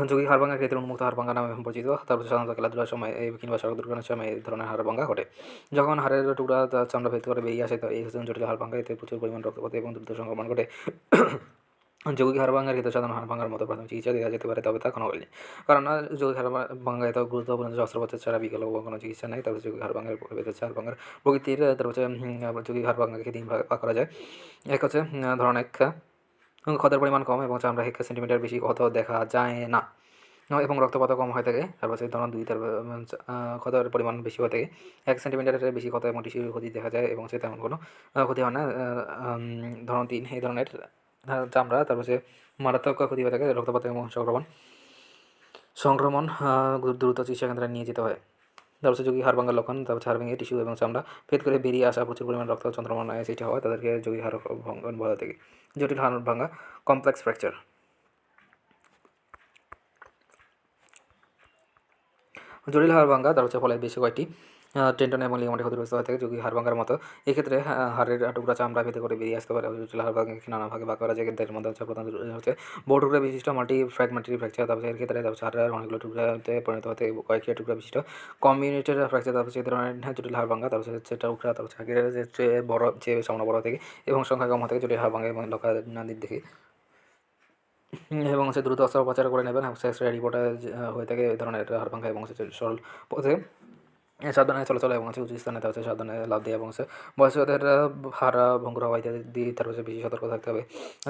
Speaker 1: যৌগিক হাড় ভাঙার ক্ষেত্রে উন্মুক্ত হাড় ভাঙা নামে পরিচিত। তারপর সাধারণত খেলাধুলার সময় কিংবা সড়ক দুর্ঘটনার সময় এই ধরনের হাড় ভাঙা ঘটে। যখন হাড়ের টুকরা চামড়া ভেদ করে বেরিয়ে আসে, তো এই হচ্ছে জটিল হাড় ভাঙা। এতে প্রচুর পরিমাণ রক্তপাত এবং দ্রুত সংক্রমণ ঘটে। যৌগিক হাড় ভাঙার ক্ষেত্রে সাধারণ হাড় ভাঙার মতো প্রাথমিক চিকিৎসা দেওয়া যেতে পারে, তবে তা ক্ষণকালীন। কারণ যৌগিক হাড় ভাঙা এত গুরুত্বপূর্ণ যে অস্ত্রোপচার ছাড়া বিকল্প কোনো চিকিৎসা নেই। তারপর যৌগিক হাড় ভাঙার প্রভেদ হচ্ছে হাড় ভাঙার প্রকৃতির। তারপর হচ্ছে যৌগিক হাড় ভাঙাকে 3 ভাগ করা যায়। এক হচ্ছে ধরন 1, ক্ষতের পরিমাণ কম এবং চামড়া 1 সেন্টিমিটার বেশি ক্ষত দেখা যায় না এবং রক্তপাতও কম হয়ে থাকে। তারপর হচ্ছে ধরন 2, ক্ষতের পরিমাণ বেশি হয়ে থাকে, 1 সেন্টিমিটারের বেশি ক্ষত এবং টিস্যুর ক্ষতি দেখা যায় এবং সে তেমন কোনো ক্ষতি হয় না। ধরন 3, এই ধরনের চামড়া তারপর হচ্ছে মারাত্মক ক্ষতি হয়ে থাকে, রক্তপাত এবং সংক্রমণ দ্রুত চিকিৎসা কেন্দ্রে নিয়ে যেতে হয়। তারপর হচ্ছে যৌগিক হাড় ভাঙার লক্ষণ, তারপর হাড় ভেঙে টিস্যু এবং চামড়া ভেদ করে বেরিয়ে আসা, প্রচুর পরিমাণ রক্ত যন্ত্রণায় সৃষ্টি হয়, তাদেরকে যৌগিক হাড় ভঙ্গন বলা থাকে। জটিল হাড় ভাঙা, কমপ্লেক্স ফ্র্যাকচার। জটিল হাড় ভাঙা তার হচ্ছে ফলে বেশ কয়েকটি টেন্ডন এবং লিগামেন্টে ক্ষতিগ্রস্ত হয়ে থাকে যৌগিক হাড় ভাঙার মতো। এক্ষেত্রে হাড়ের টুকরা চামড়া ভেদে করে বেরিয়ে আসতে পারে। জটিল হাড় ভাঙাকে নানা ভাগে ভাগ করা যায়, কিন্তু এর মধ্যে হচ্ছে প্রধান হচ্ছে বহু টুকরা বিশিষ্ট মাল্টি ফ্র্যাগমেন্টারি ফ্র্যাকচার। তারপর এর ক্ষেত্রে তারপর হাড়ের অনেকগুলো টুকরাতে পরিণত হতে কয়েকটি টুকরা বিশিষ্ট কমিউনিটেড ফ্র্যাকচার। তারপর এই ধরনের জটিল হাড় ভাঙা তারপর হচ্ছে টুকরা তারপর আগের যে বড় যে চামড়া বড় থেকে এবং সংখ্যা কম হতে জটিল হাড় ভাঙা এবং লক্ষণাদি দেখে এবং হচ্ছে দ্রুত অস্ত্রোপচার করে নেবেন। এক্সরে রিপোর্টে হয়ে থাকে এই ধরনের হাড় ভাঙা এবং হচ্ছে সরল পথে সাবধানে চলাচল এবং হচ্ছে উঁচু স্থানে হচ্ছে সাবধানে লাভ দিয়ে এবং হচ্ছে বয়স্কদের হাড় ভঙ্গুর হওয়া ইত্যাদি তারপর হচ্ছে বেশি সতর্ক থাকতে হবে।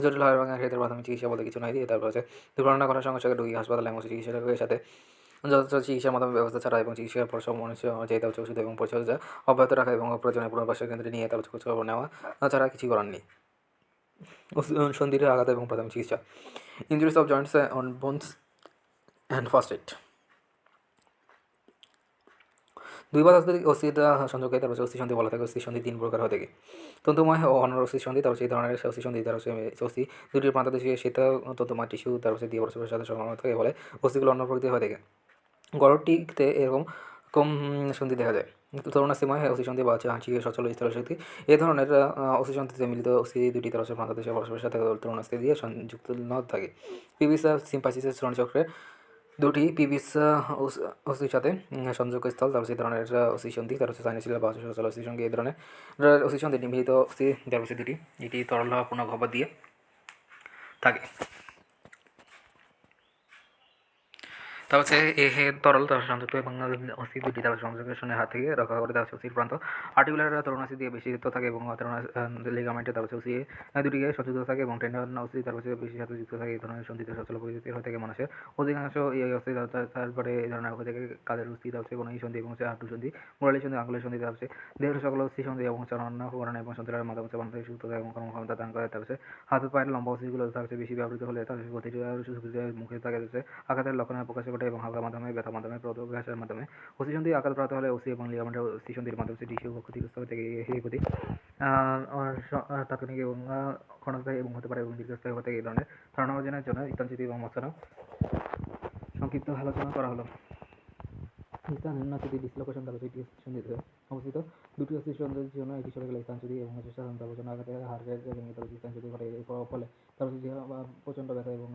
Speaker 1: জটিল হাড় ভাঙার ক্ষেত্রে প্রাথমিক চিকিৎসা বলতে কিছু নাই। তারপর হচ্ছে দুর্ঘটনা ঘটার সঙ্গে সঙ্গে রোগী হাসপাতালে এবং চিকিৎসকের সাথে যথাযথ চিকিৎসার মাধ্যমে ব্যবস্থা ছাড়া এবং চিকিৎসার পরামর্শ যেতে হচ্ছে ওষুধ এবং পরিচর্যা অব্যাহত রাখা এবং প্রয়োজনে পুনর্বাসন কেন্দ্রে নিয়ে তারপর খোঁজখবর নেওয়া ছাড়া কিছু করার নেই। সন্ধির আঘাত এবং প্রাথমিক চিকিৎসা। Injuries of Joints on bones and first aid. দুই বা ততোধিক অস্থির সংযোগকে তারপর অস্থি সন্ধি বলা থাকে। অস্থি সন্ধি 3 প্রকার হয়ে থাকে: তন্তুময় ও অনর অস্থি সন্ধি। তারপর এই ধরনের অস্থি সন্ধি তার হচ্ছে অস্থি দুটির প্রান্ত দেশে শীত তন্তুময় টিস্যু তারপর দিয়ে পরস্পরের সাথে সংলগ্ন থাকে, ফলে অস্থিগুলো অন্য প্রকৃতির হয়ে থাকে। গড়টিতে এরকম কম সন্ধি দেখা যায়। তরুণাস্থিময় অস্থি সন্ধি বা হচ্ছে আংশিক সচল স্থল শক্তি। এই ধরনের অস্থি সন্ধিতে মিলিত অস্থি দুটি তার হচ্ছে প্রান্ত দেশে পরস্পরের সাথে তরুণাস্থি দিয়ে সংযুক্ত ন থাকে। পিবিস সিম্পাসিসের শ্রোণীচক্রের দুটি পিবিস অস্থির সাথে সংযোগস্থল। তারপর সেই ধরনের অস্থিসন্ধি তার হচ্ছে সাইনোসিয়াল বা সচল অস্থিসন্ধি। এই ধরনের অস্থিসন্ধি নিম্নলিখিত অস্থি তারপর দুটি এটি তরল পূর্ণ গহ্বর দিয়ে থাকে। তার হচ্ছে তরল তার সংযুক্ত এবং অস্থি দুটি তার সংযোগের সঙ্গে হাত থেকে রক্ষা করে। তার হচ্ছে অস্থির প্রান্ত আর্টিকুলার তরুণাস্থি দিয়ে বেশি যুক্ত থাকে এবং লিগামেন্টে তার হচ্ছে অস্থি দুটিকে সংযুক্ত থাকে এবং টেন্ডন অস্থি তার হচ্ছে বেশি সাথে যুক্ত থাকে। এই ধরনের সন্ধিতে সচল প্রকৃতির হয়ে থাকে মানুষের অধিকাংশ এই অস্থি। তারপরে এই ধরনের হয়ে থাকে কাদের অস্থি তার হচ্ছে কোনো সন্ধি এবং হচ্ছে হাঁটু সন্ধি, মোড়ালি সন্ধি, আঙ্গুলের সন্ধি। তার হচ্ছে দেহের সকল অস্থি সন্ধি এবং অন্য করণ এবং সঞ্চালনের মাধ্যমে বান্ধব সুস্থতা এবং কর্মক্ষমতা দান করে। তার হচ্ছে হাত পায়ের লম্বা অস্থিগুলো তার হচ্ছে বেশি ব্যবহৃত হলে তার গতির মুখে থাকে আঘাতের লক্ষণের প্রকাশ ঘটে। ঘটে এবং হালকা মাধ্যমে ব্যথা মাধ্যমে প্রদঘাতের মাধ্যমে অস্থিসন্ধি আঘাতপ্রাপ্ত হলে অস্থি এবং লিগামেন্টের অস্থিসন্ধির মাধ্যমে টিস্যু ক্ষতিগ্রস্ত থেকে এই ক্ষতি তাৎক্ষণিক এবং ক্ষণস্থায়ী এবং হতে পারে এবং দীর্ঘস্থায়ী হতে এই ধরনের ধারণা অর্জনের জন্য স্থানচ্যুতি এবং মস্কানো সংক্ষিপ্ত আলোচনা করা হলো। স্থানচ্যুতি ডিসলোকেশন দ্বারা দুইটি সন্ধিতে অবস্থিত দুটি অস্থিসন্ধির জন্য এটি সরে গেলে স্থানচ্যুতি এবং সাধারণত প্রচণ্ড আঘাতে হাড়ের ভেঙে তার স্থানচ্যুতি ঘটে এর ফলে তার প্রচণ্ড ব্যথা এবং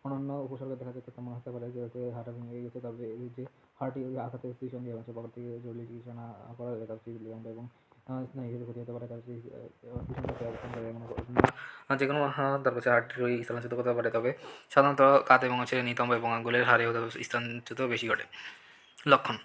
Speaker 1: অন্যান্য উপসর্গ দেখা যেতে তেমন হতে পারে যে হাড় ভেঙে গেছে, তারপরে এই যে হাড়টি আঘাতে অস্থিসন্ধি এবং পকেট থেকে জরুরি চিকিৎসা না করা গেলে তার লিগামেন্ট এবং স্নায়ুর ক্ষতি হতে পারে। তার অস্থিসন্ধিতে অবস্থান করে যে কোনো তারপর হাড়টির ওই স্থানচ্যুত করতে পারে, তবে সাধারণত কাঁধ এবং নিতম্ব এবং আঙ্গুলের হাড়ে স্থানচ্যুত বেশি ঘটে। লক্ষণ: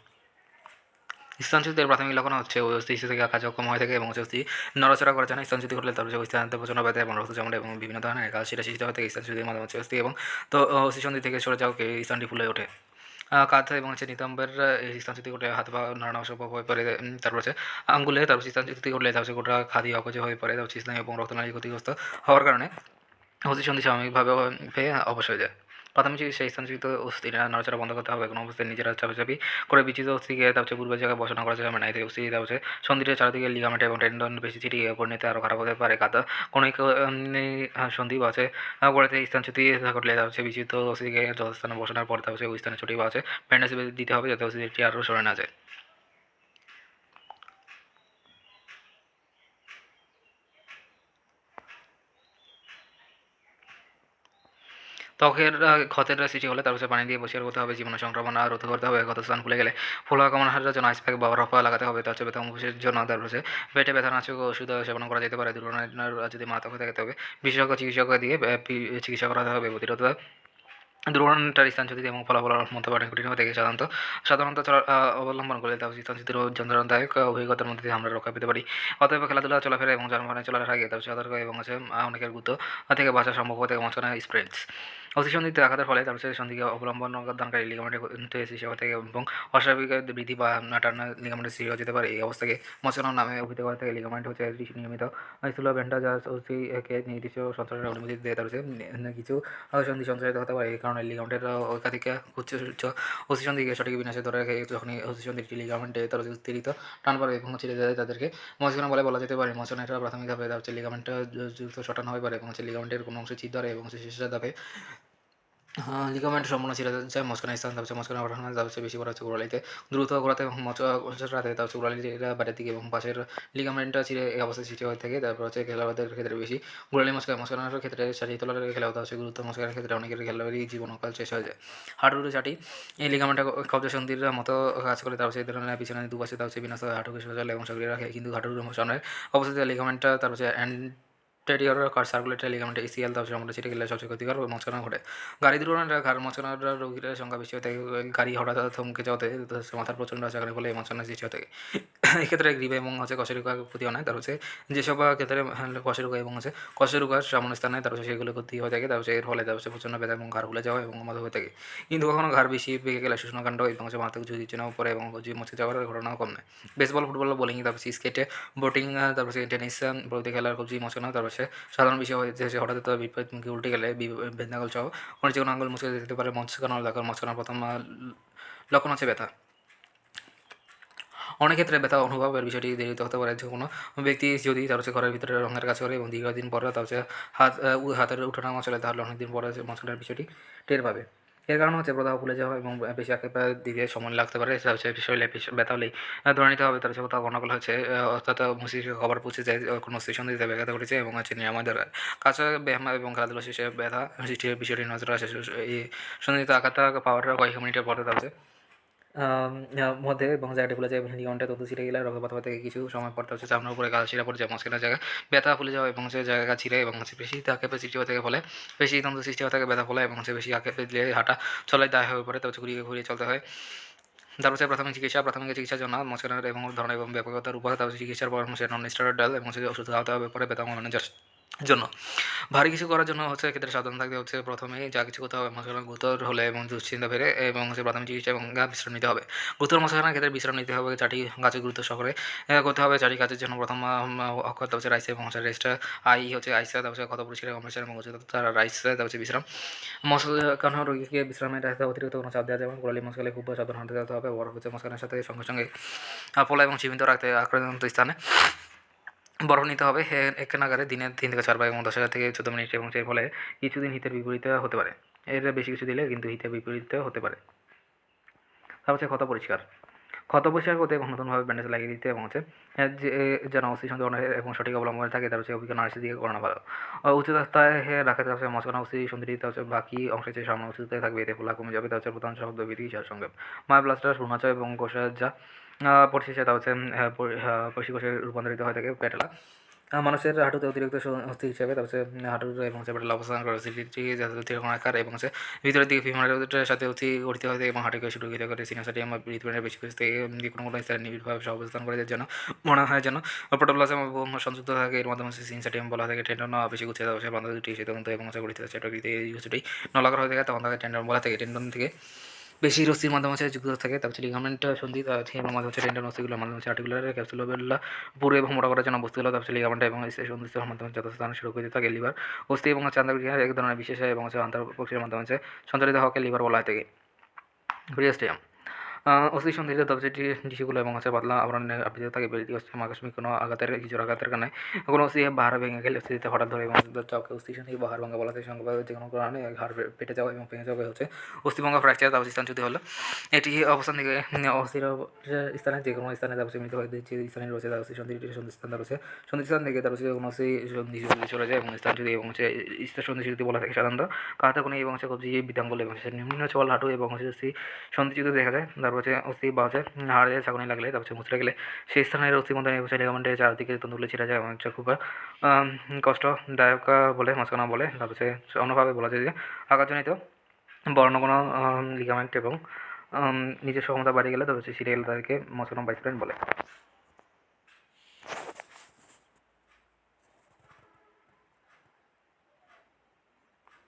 Speaker 1: স্থানচ্যুতির প্রাথমিক লক্ষণ হচ্ছে অস্থি থেকে কার্যক্ষম হয়ে থাকে এবং অস্থি নড়াচড়া করার জন্য স্থানচ্যুতি ঘটলে তারপরে ওই স্থানে প্রচণ্ড ব্যথা এবং রক্ত জমাট এবং বিভিন্ন ধরনের কাজ সেটা সৃষ্টি হয়ে থাকে স্থানচ্যুতির মাধ্যমে অস্থি এবং তো অস্থিসন্ধি থেকে সরে যাওয়াকে স্থানটি ফুলে ওঠে। কাঁধ এবং নিতম্বের স্থানচ্যুতি ঘটলে হাত পা নাড়ানো অসম্ভব হয়ে পড়ে, তারপর আঙ্গুলে তারপর স্থানচ্যুতি ঘটলে তারপর গোটা খাদি অকেজো হয়ে পড়ে, তারপর স্নায়ু এবং রক্তনালী ক্ষতিগ্রস্ত হওয়ার কারণে অস্থিসন্ধি স্বাভাবিকভাবে অবশ হয়ে যায়। প্রাথমিক চিকিৎসা: স্থানচ্যুত অস্থির নড়াচড়া বন্ধ করতে হবে, কোনো অবস্থায় নিজেরা চাপাচাপি করে বিচিত অস্থিকে তারপরে পূর্বের জায়গায় বসানো করা যাবে না, এতে অস্থি তারপরে সন্ধির চারিদিকে লিগামেন্ট এবং টেন্ডন বেশি ছিটিয়ে পরিণতি আরও খারাপ হতে পারে। কাদা কোনো সন্ধি বা গোড়াতে স্থানচ্যুতি ঘটলে তারপরে বিচিত অস্থিকে যথাস্থানে বসানোর পর তারপরে ওই স্থানে ছুটি বা ব্যান্ডেজ দিতে হবে যাতে অস্থিটি আরও সরে না যায়। ত্বকের ক্ষতের সৃষ্টি হলে তারপর পানি দিয়ে পরিষ্কার করতে হবে, জীবাণু সংক্রমণ রোধ করতে হবে, ক্ষত স্থান ফুলে গেলে ফোলা কামড়ানোর জন্য আইস প্যাক বা রফা লাগাতে হবে, তার ব্যথা মুখের জন্য তারপর পেটে ব্যথা নাশক ওষুধ সেবন করা যেতে পারে। দুর্ঘটনার যদি মারাত্মক হয়ে থাকে তবে বিশেষজ্ঞ চিকিৎসক দিয়ে চিকিৎসা করাতে হবে। প্রতিরোধ: দুর্ঘটনাটার স্থানচ্যুতি এবং ফলাফল মধ্যে কঠিন হয়ে থাকে সাধারণত অবলম্বন করলে তার স্থানচ্যুতির যন্ত্রণাদায়ক অভিজ্ঞতার মধ্যে দিয়ে আমরা রক্ষা পেতে পারি। অতএব খেলাধুলা চলাফেরা এবং যানবাহনে চলার আগে তার সতর্ক এবং অনেকের গুরুত্ব থেকে বাঁচা সম্ভব হতে মাঝখানে স্প্রেডস অস্থিসন্ধিতে আঘাতের ফলে তার সন্ধিকে অবলম্বন দানকারী লিগামেন্টের সৃষ্টি হতে এবং অস্বাভাবিক বৃদ্ধি বা টানা লিগামেন্টের সৃষ্টি হয়ে যেতে পারে। এই অবস্থাকে মচকানো নামে অভিহিত করা থেকে লিগামেন্ট হচ্ছে নিয়মিত স্থূল ব্যান্ডেজ অস্থিকে নির্দিষ্ট সঞ্চালনের অনুমতি দিয়ে তার কিছু সন্ধি সঞ্চালিত হতে পারে। এই কারণে লিগামেন্টের একাধিক উচ্চ অস্থিসন্ধিকে সঠিক বিন্যাসে ধরে রাখে। যখনই অস্থিসন্ধিটি লিগামেন্টে তার অতিরিক্ত টান পড়ে এবং ছিঁড়ে যায় তাদেরকে মচকানো বলে বলা যেতে পারে। মচকানোর প্রাথমিক ধাপে লিগামেন্টটা দ্রুত শটানো হয়ে পারে এবং লিগামেন্টের কোনো অংশে ছিদ্র ধরে এবং শেষ ধাপে লিগামেন্ট সম্পূর্ণ ছিঁড়ে যায়। মাঝখানে স্থান তারপর মাঝখানে ওঠানো তারপর বেশি করা হচ্ছে গোড়ালিতে দ্রুত গোড়াতে এবং মোচড়াতে তারপর গোড়ালিটা বাইরের দিকে এবং পাশের লিগামেন্টটা ছিঁড়ে এই অবস্থায় সৃষ্টি হয়ে থাকে। তারপর খেলোয়াড়দের ক্ষেত্রে বেশি গোড়ালি মস্কানোর ক্ষেত্রে সারিয়ে তোলার খেলা হতে হচ্ছে গুরুত্ব মস্কানোর ক্ষেত্রে অনেকের খেলোয়াড়ই জীবনকাল শেষ হয়ে যায়। হাঁটুর চাটি এই লিগামেন্টটা কবজা সন্ধির মতো কাজ করে, তারপর এই ধরনের পিছনে দুপাশে তারপর বিন্যাস হাঁটুকে সজালে এবং সক্রিয় রাখে, কিন্তু হাঁটুর সামনের অবস্থাতে লিগামেন্টটা তারপর টেরিয়র সার্কুলেটর লিগামেন্ট এসিএল তারপর আমরা ছিটে গেলে সবচেয়ে ক্ষতিকর মচকানো ঘটে। গাড়ি দুর্ঘটনার ঘাড় মচকানোর রোগীর সংখ্যা বেশি হয়ে থাকে। গাড়ি হঠাৎ থমকে যাওয়াতে মাথার প্রচণ্ড আঘাতের ফলে মচকানোর সৃষ্টি হয়ে থাকে। এক্ষেত্রে গ্রীব এবং কষের রোগা ক্ষতি হয় না। তার যেসব ক্ষেত্রে কষের রোগা এবং কষের রোগার সামান্য স্থানে তার সেগুলো ক্ষতি হয়ে থাকে। তার এর ফলে তার প্রচণ্ড ব্যথা এবং ঘাড় ফুলে যাওয়া এবং মতো হয়ে থাকে। কিন্তু কখনো ঘাড় বেশি পেকে গেলে শোষণকাণ্ড এবং মারাত্মক ঝুঁকির জন্য পরে এবং মচকে যাওয়ার ঘটনাও কম নয়। বেসবল, ফুটবল, বোলিং, তারপর স্কেটে, বোটিং, তারপর টেনিস প্রভৃতি খেলার খুব মচকানো তারপর সাধারণ বিষয় হয়েছে হঠাৎ বিপরীতমুখী উল্টে গেলে বেদনাগল সহ কোনো যে কোনো আঙ্গুল মুচকে যেতে পারে। মচকানোর প্রথম লক্ষণ হচ্ছে ব্যথা। অনেক ক্ষেত্রে ব্যথা অনুভবের বিষয়টি দেরিতে হতে পারে। যে কোনো ব্যক্তি যদি তার ঘরের ভিতরে রঙের কাজ করে এবং দীর্ঘদিন পরে তার হাতের উঠানামা চলে, তাহলে অনেকদিন পরে মচকানোর বিষয়টি টের পাবে। এর কারণ হচ্ছে প্রদাহ ফুলে যাওয়া এবং বেশি আঁকে দিতে সময় লাগতে পারে। শরীরে ব্যথা হলেই ধরে নিতে হবে তার কোথাও গণ্ডগোল হচ্ছে, অর্থাৎ মস্তিষ্ক খবর পৌঁছে যায় কোনো স্টেশন দিতে ব্যাঘাত ঘটেছে এবং নিরাময় দরকার। কাছে ব্যায়াম এবং খেলাধুলা শেষে ব্যথা সৃষ্টির বিষয়টি নজরে আসে। এই সন্ধিতে আঘাত পাওয়ার কয়েক মিনিটের পরে তার মধ্যে এবং জায়গাটি ফুলে যায় এবং লিগামেন্টে তন্তু ছিঁড়ে গেলে রক্তপাত থেকে কিছু সময় পর হচ্ছে চামড়ার উপরে গাছ ছিঁড়া পড়ে যায়, মাঝখানের জায়গায় ব্যথা ফুলে যাওয়া এবং জায়গা ছিঁড়ে এবং বেশি আঁকেপে সৃষ্টি হয়ে থাকে, ফলে বেশি তন্তু সৃষ্টি হয়ে থাকে ব্যথা ফলে এবং বেশি আঁকেপে দিলে হাঁটা চলায় দায় হয়ে পড়ে, তারপর ঘুরিয়ে চলতে হয়। তারপর প্রাথমিক চিকিৎসার জন্য মচকানোর এবং ধরনের এবং ব্যাপকতার উপরে তারপর চিকিৎসার পরামর্শে নন স্টেরয়েডাল এবং ওষুধ খাওয়াতে হবে, পরে ব্যথা কমানোর জন্য জন্য ভারী কিছু করার জন্য হচ্ছে এক্ষেত্রে সাবধান থাকতে হচ্ছে প্রথমেই যা কিছু করতে হবে মাঝখানে গুরুতর হলে এবং দুশ্চিন্তা ফেলে এবং হচ্ছে প্রাথমিক চিকিৎসা এবং বিশ্রাম নিতে হবে। গুরুতর মাঝখানের ক্ষেত্রে বিশ্রাম নিতে হবে, চারটি কাজে গুরুত্ব সহকারে করতে হবে। চারটি কাজের জন্য প্রথম অক্ষর হচ্ছে রাইস এবং হচ্ছে রেস্ট, আই হচ্ছে আইসা, তারপর হচ্ছে ক্ষত পরিষ্কার কম্প্রেশন এবং হচ্ছে তার রাইস, তারপর হচ্ছে বিশ্রাম। মশলা কারণ রোগীকে বিশ্রামের রাখতে অতিরিক্ত কোনো চাপ দেওয়া যাবে না। গোড়ালি মশলায় খুব সাবধান হতে হবে। বরফ হচ্ছে মশলার সাথে সঙ্গে সঙ্গে পোলা এবং সীমিত রাখতে আক্রান্ত স্থানে বরফ নিতে হবে। এক নাগারে দিনে 3 থেকে 4 বার এবং 10,000 থেকে 14 মিনিট এবং এর ফলে কিছুদিন হিতের বিপরীতে হতে পারে। এর বেশি কিছু দিলে কিন্তু হিতের বিপরীতে হতে পারে। তারপর হচ্ছে ক্ষত পরিষ্কার। ক্ষত পরিষ্কার করতে এবং নতুনভাবে ব্যান্ডেজ লাগিয়ে দিতে এবং হচ্ছে যে যেন অস্থি সন্ধানের এবং সঠিক অবলম্বনে থাকে তার হচ্ছে অভিজ্ঞ নার্সের দিকে করানো ভালো। উচ্চ রাস্তায় রাখাতে হচ্ছে মাঝখানে অস্থি সন্ধিটা হচ্ছে বাকি অংশের চেয়ে সামনে অস্থিতে থাকবে, এতে ফোলা কমে যাবে। তা হচ্ছে প্রধান শব্দ বিধি সঙ্গে মায়া ব্লাস্টার সুনাচা এবং কোষা যা পরিশেষে তা হচ্ছে পরিশিকোষে রূপান্তরিত হয়ে থাকে প্যাটেলা। মানুষের হাঁটুতে অতিরিক্ত অস্থি হিসেবে তার হচ্ছে হাঁটুর এবং হচ্ছে প্যাটেলা অবস্থান করে সিলিটি জাতীয় আকার এবং হচ্ছে ভিতরের দিকে ফিমারের সাথে অতি গঠিত হয়ে থাকে এবং হাঁটুকে সুরক্ষিত করে সিনাসাটি আমার হৃদপিণ্ডের বেশি কিছু থেকে কোনো কোনো স্থানে নিবিড়ভাবে অবস্থান করে যেন মনে হয় যেন প্রোটোপ্লাজম এবং সংযুক্ত থাকে। এর মাধ্যমে হচ্ছে সিনসাটিয়াম বলা থাকে। টেন্ডন বেশি গুছিয়ে দেওয়া হচ্ছে বান্ধব দুটি সিদ্ধান্ত এবং হচ্ছে গঠিত হচ্ছে এটা এই কিছুটি নলাকার হয়ে থাকে তখন তাকে টেন্ডন বলা থাকে। টেন্ডন থেকে বেশি রশ্মির মাধ্যমে হচ্ছে যুক্ত থাকে। তারপর হচ্ছে লিগামেন্ট সন্ধি এর মাধ্যমে হচ্ছে টেন্ডন অস্থিগুলোর মাধ্যমে হচ্ছে আর্টিকুলার ক্যাপসুলোবেলা পুরো এবং মোটা করার জন্য বস্তুগুলো তারপর হচ্ছে লিগামেন্ট এবং সন্ধির মাধ্যমে যথাস্থানে সুরক্ষিত থাকে। লিভার অস্থি এবং হচ্ছে আন্তঃক্রিয়া এক ধরনের বিশেষ এবং হচ্ছে আন্তঃ প্রক্রিয়ার মাধ্যমে হচ্ছে সঞ্চালিত হওয়াকে লিভার বলা হয় থাকে। ব্রিয়াস্টিয়াম অস্থি সন্ধিতে তারপর টিস্যুগুলো এবং হচ্ছে পাতলা আবরণের আবৃত থাকে। বেরিয়ে হচ্ছে আকস্মিক কোনো আঘাতের কিছু আঘাতের কারণে কোনো অস্থি বাহার ভেঙে গেলে অস্থিতে হঠাৎ ধরে এবং চাপকে অস্থি সন্ধি বাহার ভাঙা বলা থাকে। সংখ্যাভাবে যে কোনো কারণে হাড় পেটে যাওয়া এবং ভেঙে যাওয়া হচ্ছে অস্থিভঙ্গ ফ্র্যাকচার। তারপর স্থানচ্যুতি হলো এটি অবস্থান থেকে অস্থির স্থানে যে কোনো স্থানে তারপর মৃত হয়ে যে স্থানে রয়েছে তার অস্থি সন্ধিস্থান তার হচ্ছে সন্ধিস্থান থেকে তার হচ্ছে কোনো অস্থি সন্ধি চলে যায় এবং স্থানচ্যুতি এবং হচ্ছে সন্ধিচ্যুতি বলা থাকে সাধারণত কাঁথাকুনি এবং হচ্ছে কবজি বৃদ্ধাঙ্গুল এবং নিম্ন চল হাঁটু এবং হচ্ছে সন্ধিচ্যুতি দেখা যায়। তারপর হচ্ছে অস্থি বা হচ্ছে হাড়ে ছাঁকুনি লাগলে তারপর হচ্ছে মুচড়ে গেলে সেই স্থানের অস্থি মধ্যে হচ্ছে লিগামেন্টের চারদিকে তন্তুগুলো ছিঁড়ে যায় এবং হচ্ছে খুব কষ্টদায়ক বলে মাঝখানা বলে। তারপর হচ্ছে অন্যভাবে বলা যায় যে আঘাতজনিত বর্ণ কোনো লিগামেন্ট এবং নিজস্ব ক্ষমতা বাড়িয়ে গেলে তবে হচ্ছে সিরিয়াল তাদেরকে মাঝখানা বাইসপ্রেন বলে।